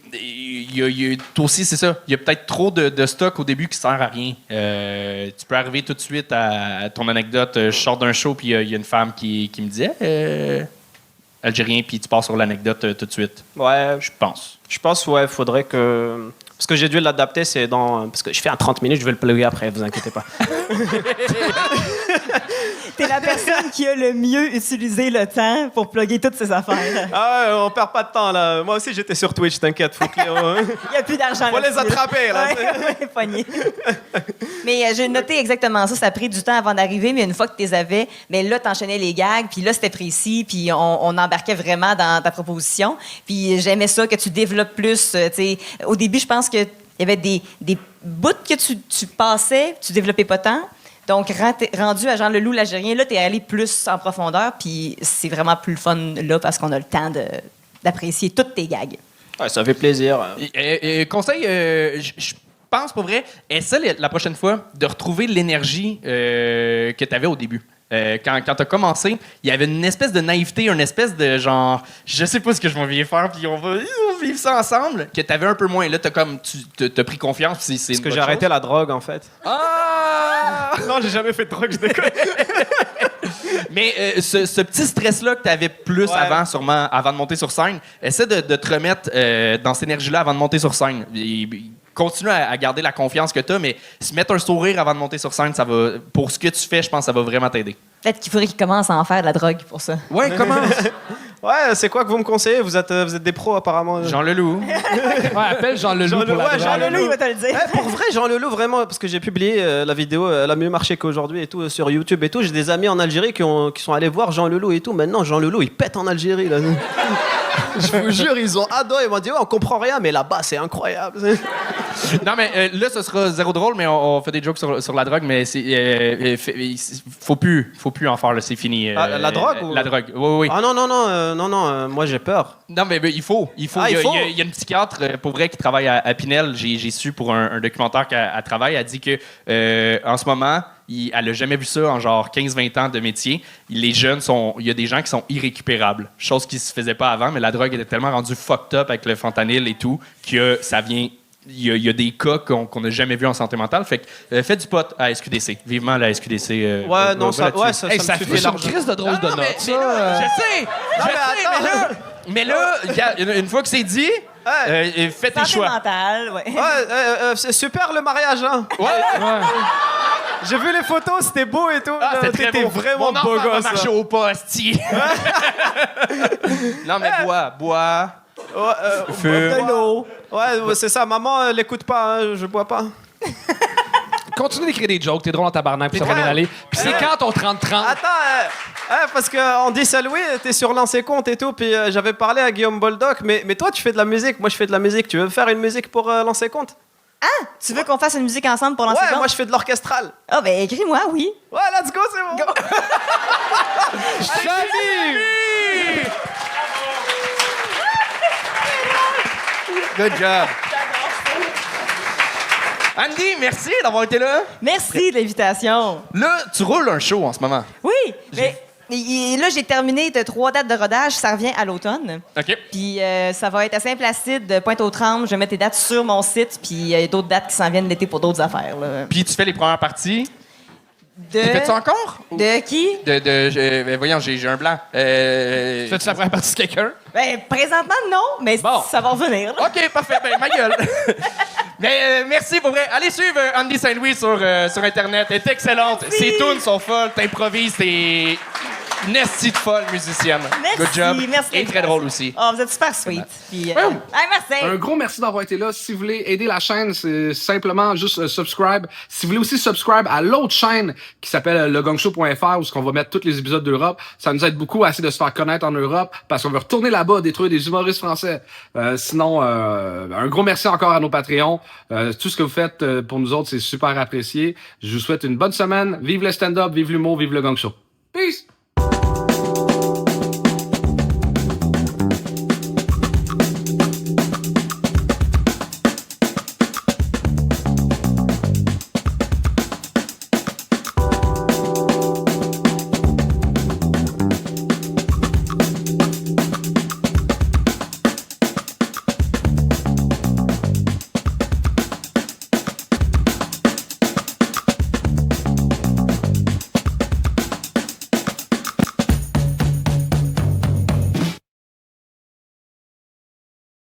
Speaker 2: toi aussi, c'est ça. Il y a peut-être trop de stock au début qui sert à rien. Tu peux arriver tout de suite à ton anecdote. Je sors d'un show, puis il y a une femme qui me disait Algérien, puis tu pars sur l'anecdote tout de suite.
Speaker 15: Ouais.
Speaker 2: Je pense.
Speaker 15: Je pense, ouais, faudrait que... Parce que j'ai dû l'adapter, c'est dans... Parce que je fais un 30 minutes, je vais le plugger après, vous inquiétez pas.
Speaker 4: T'es la personne qui a le mieux utilisé le temps pour plugger toutes ses affaires.
Speaker 15: Ah ouais, on perd pas de temps, là. Moi aussi, j'étais sur Twitch, t'inquiète.
Speaker 4: Il n'y a plus d'argent
Speaker 15: faut les attraper, là.
Speaker 4: Ouais, poigné. Mais j'ai noté exactement ça. Ça a pris du temps avant d'arriver, mais une fois que tu les avais, mais là, t'enchaînais les gags, puis là, c'était précis, puis on embarquait vraiment dans ta proposition. Puis j'aimais ça, que tu développes plus. Au début, je pense qu'il y avait des bouts que tu passais, tu développais pas tant. Donc, rendu à Jean Leloup, l'Algérien, là, t'es allé plus en profondeur, puis c'est vraiment plus le fun, là, parce qu'on a le temps d'apprécier toutes tes gags.
Speaker 15: Ouais, ça fait plaisir.
Speaker 2: Conseil, je pense, pour vrai, essaie la prochaine fois de retrouver l'énergie que tu avais au début. Quand tu as commencé, il y avait une espèce de naïveté, une espèce de genre, je sais pas ce que je m'en viens faire, puis on va vivre ça ensemble, que tu avais un peu moins. Là, tu as pris confiance. C'est
Speaker 15: parce que j'ai arrêté la drogue, en fait.
Speaker 3: Ah!
Speaker 15: Non, j'ai jamais fait de drogue, je déconne.
Speaker 2: Mais ce petit stress-là que tu avais plus avant, sûrement, avant de monter sur scène, essaie de te remettre dans cette énergie-là avant de monter sur scène. Continue à garder la confiance que tu as, mais se mettre un sourire avant de monter sur scène, ça va, pour ce que tu fais, je pense que ça va vraiment t'aider.
Speaker 4: Peut-être qu'il faudrait qu'il commence à en faire de la drogue pour ça.
Speaker 2: Ouais, commence.
Speaker 15: Ouais, c'est quoi que vous me conseillez? Vous êtes des pros, apparemment.
Speaker 2: Jean Leloup.
Speaker 3: Ouais, appelle Jean Leloup pour la
Speaker 4: Jean Leloup, il va te le dire.
Speaker 15: Pour vrai, Jean Leloup, vraiment, parce que j'ai publié la vidéo, elle a mieux marché qu'aujourd'hui et tout, sur YouTube et tout. J'ai des amis en Algérie qui sont allés voir Jean Leloup et tout. Maintenant, Jean Leloup, il pète en Algérie, là. Je vous jure, ils ont adoré. Ils m'ont dit, ouais, on comprend rien, mais là-bas, c'est incroyable.
Speaker 2: Non, mais là, ce sera zéro drôle, mais on fait des jokes sur la drogue, mais faut plus en faire, là, c'est fini.
Speaker 15: La drogue ou...
Speaker 2: La drogue, oui.
Speaker 15: Ah non, moi j'ai peur.
Speaker 2: Non, mais il faut. Il y a une psychiatre, pour vrai, qui travaille à Pinel. J'ai su pour un documentaire qu'elle travaille. Elle dit que en ce moment, elle a jamais vu ça en genre 15-20 ans de métier. Les jeunes il y a des gens qui sont irrécupérables. Chose qui se faisait pas avant, mais la drogue était tellement rendue fucked up avec le fentanyl et tout que ça vient... Il y a des cas qu'on n'a jamais vus en santé mentale. Fait que faites du pot à SQDC. Vivement la SQDC.
Speaker 15: Ouais, non, ça me
Speaker 3: ça
Speaker 15: suffit
Speaker 3: fait une
Speaker 15: largement.
Speaker 3: crise de drôle de notes.
Speaker 2: Je sais, mais là, une fois que c'est dit, faites tes
Speaker 4: Santé
Speaker 2: choix.
Speaker 4: mentale, ouais.
Speaker 15: C'est super le mariage, hein.
Speaker 2: Ouais.
Speaker 15: J'ai vu les photos, c'était beau et tout.
Speaker 2: C'était
Speaker 15: T'étais
Speaker 2: beau.
Speaker 15: vraiment
Speaker 2: Mon
Speaker 15: beau
Speaker 2: enfant va
Speaker 15: gosse.
Speaker 2: marcher au poste. Non, mais bois.
Speaker 15: De l'eau. Ouais, c'est ça. Maman, elle écoute pas, hein, je bois pas.
Speaker 3: Continue d'écrire des jokes, t'es drôle en tabarnak, puis ça va bien aller. Puis c'est quand ton 30-30?
Speaker 15: Attends, parce qu'en dit Saint-Louis, t'es sur Lancez Compte et tout, puis j'avais parlé à Guillaume Boldoc, mais toi, tu fais de la musique, moi, je fais de la musique. Tu veux faire une musique pour Lancez Compte?
Speaker 4: Ah, tu veux qu'on fasse une musique ensemble pour lancer
Speaker 15: Ouais, moi, je fais de l'orchestral.
Speaker 4: Ah, ben écris-moi, oui.
Speaker 15: Ouais, let's go, c'est bon.
Speaker 2: Good job. Andy, merci d'avoir été là.
Speaker 4: Merci de l'invitation.
Speaker 2: Là, tu roules un show en ce moment.
Speaker 4: Oui, mais là, j'ai terminé de 3 dates de rodage. Ça revient à l'automne.
Speaker 2: OK.
Speaker 4: Puis ça va être à Saint-Placide, de Pointe-aux-Trembles. Je vais mettre les dates sur mon site. Puis il y a d'autres dates qui s'en viennent l'été pour d'autres affaires. Là.
Speaker 2: Puis tu fais les premières parties.
Speaker 4: Tu
Speaker 2: fais ça encore?
Speaker 4: De qui?
Speaker 2: Voyons, j'ai un blanc.
Speaker 3: Fais-tu la première partie de quelqu'un?
Speaker 4: Ben, présentement, non, mais ça va revenir. Là.
Speaker 2: OK, parfait. Ben, ma gueule. Mais merci, pour vrai. Allez suivre Andy Saint-Louis sur Internet. Elle est excellente. Ses tunes sont folles. T'improvises. T'es une esti de folle musicienne.
Speaker 4: Merci.
Speaker 2: Good job.
Speaker 4: Merci.
Speaker 2: Et très drôle aussi.
Speaker 4: Oh, vous êtes super sweet. Puis, merci.
Speaker 1: Un gros merci d'avoir été là. Si vous voulez aider la chaîne, c'est simplement juste subscribe. Si vous voulez aussi subscribe à l'autre chaîne qui s'appelle legangshow.fr où on va mettre tous les épisodes d'Europe, ça nous aide beaucoup à essayer de se faire connaître en Europe parce qu'on veut retourner là-bas, détruire des humoristes français. Sinon, un gros merci encore à nos Patreons. Tout ce que vous faites pour nous autres, c'est super apprécié. Je vous souhaite une bonne semaine. Vive le stand-up, vive l'humour, vive le Gang Show. Peace!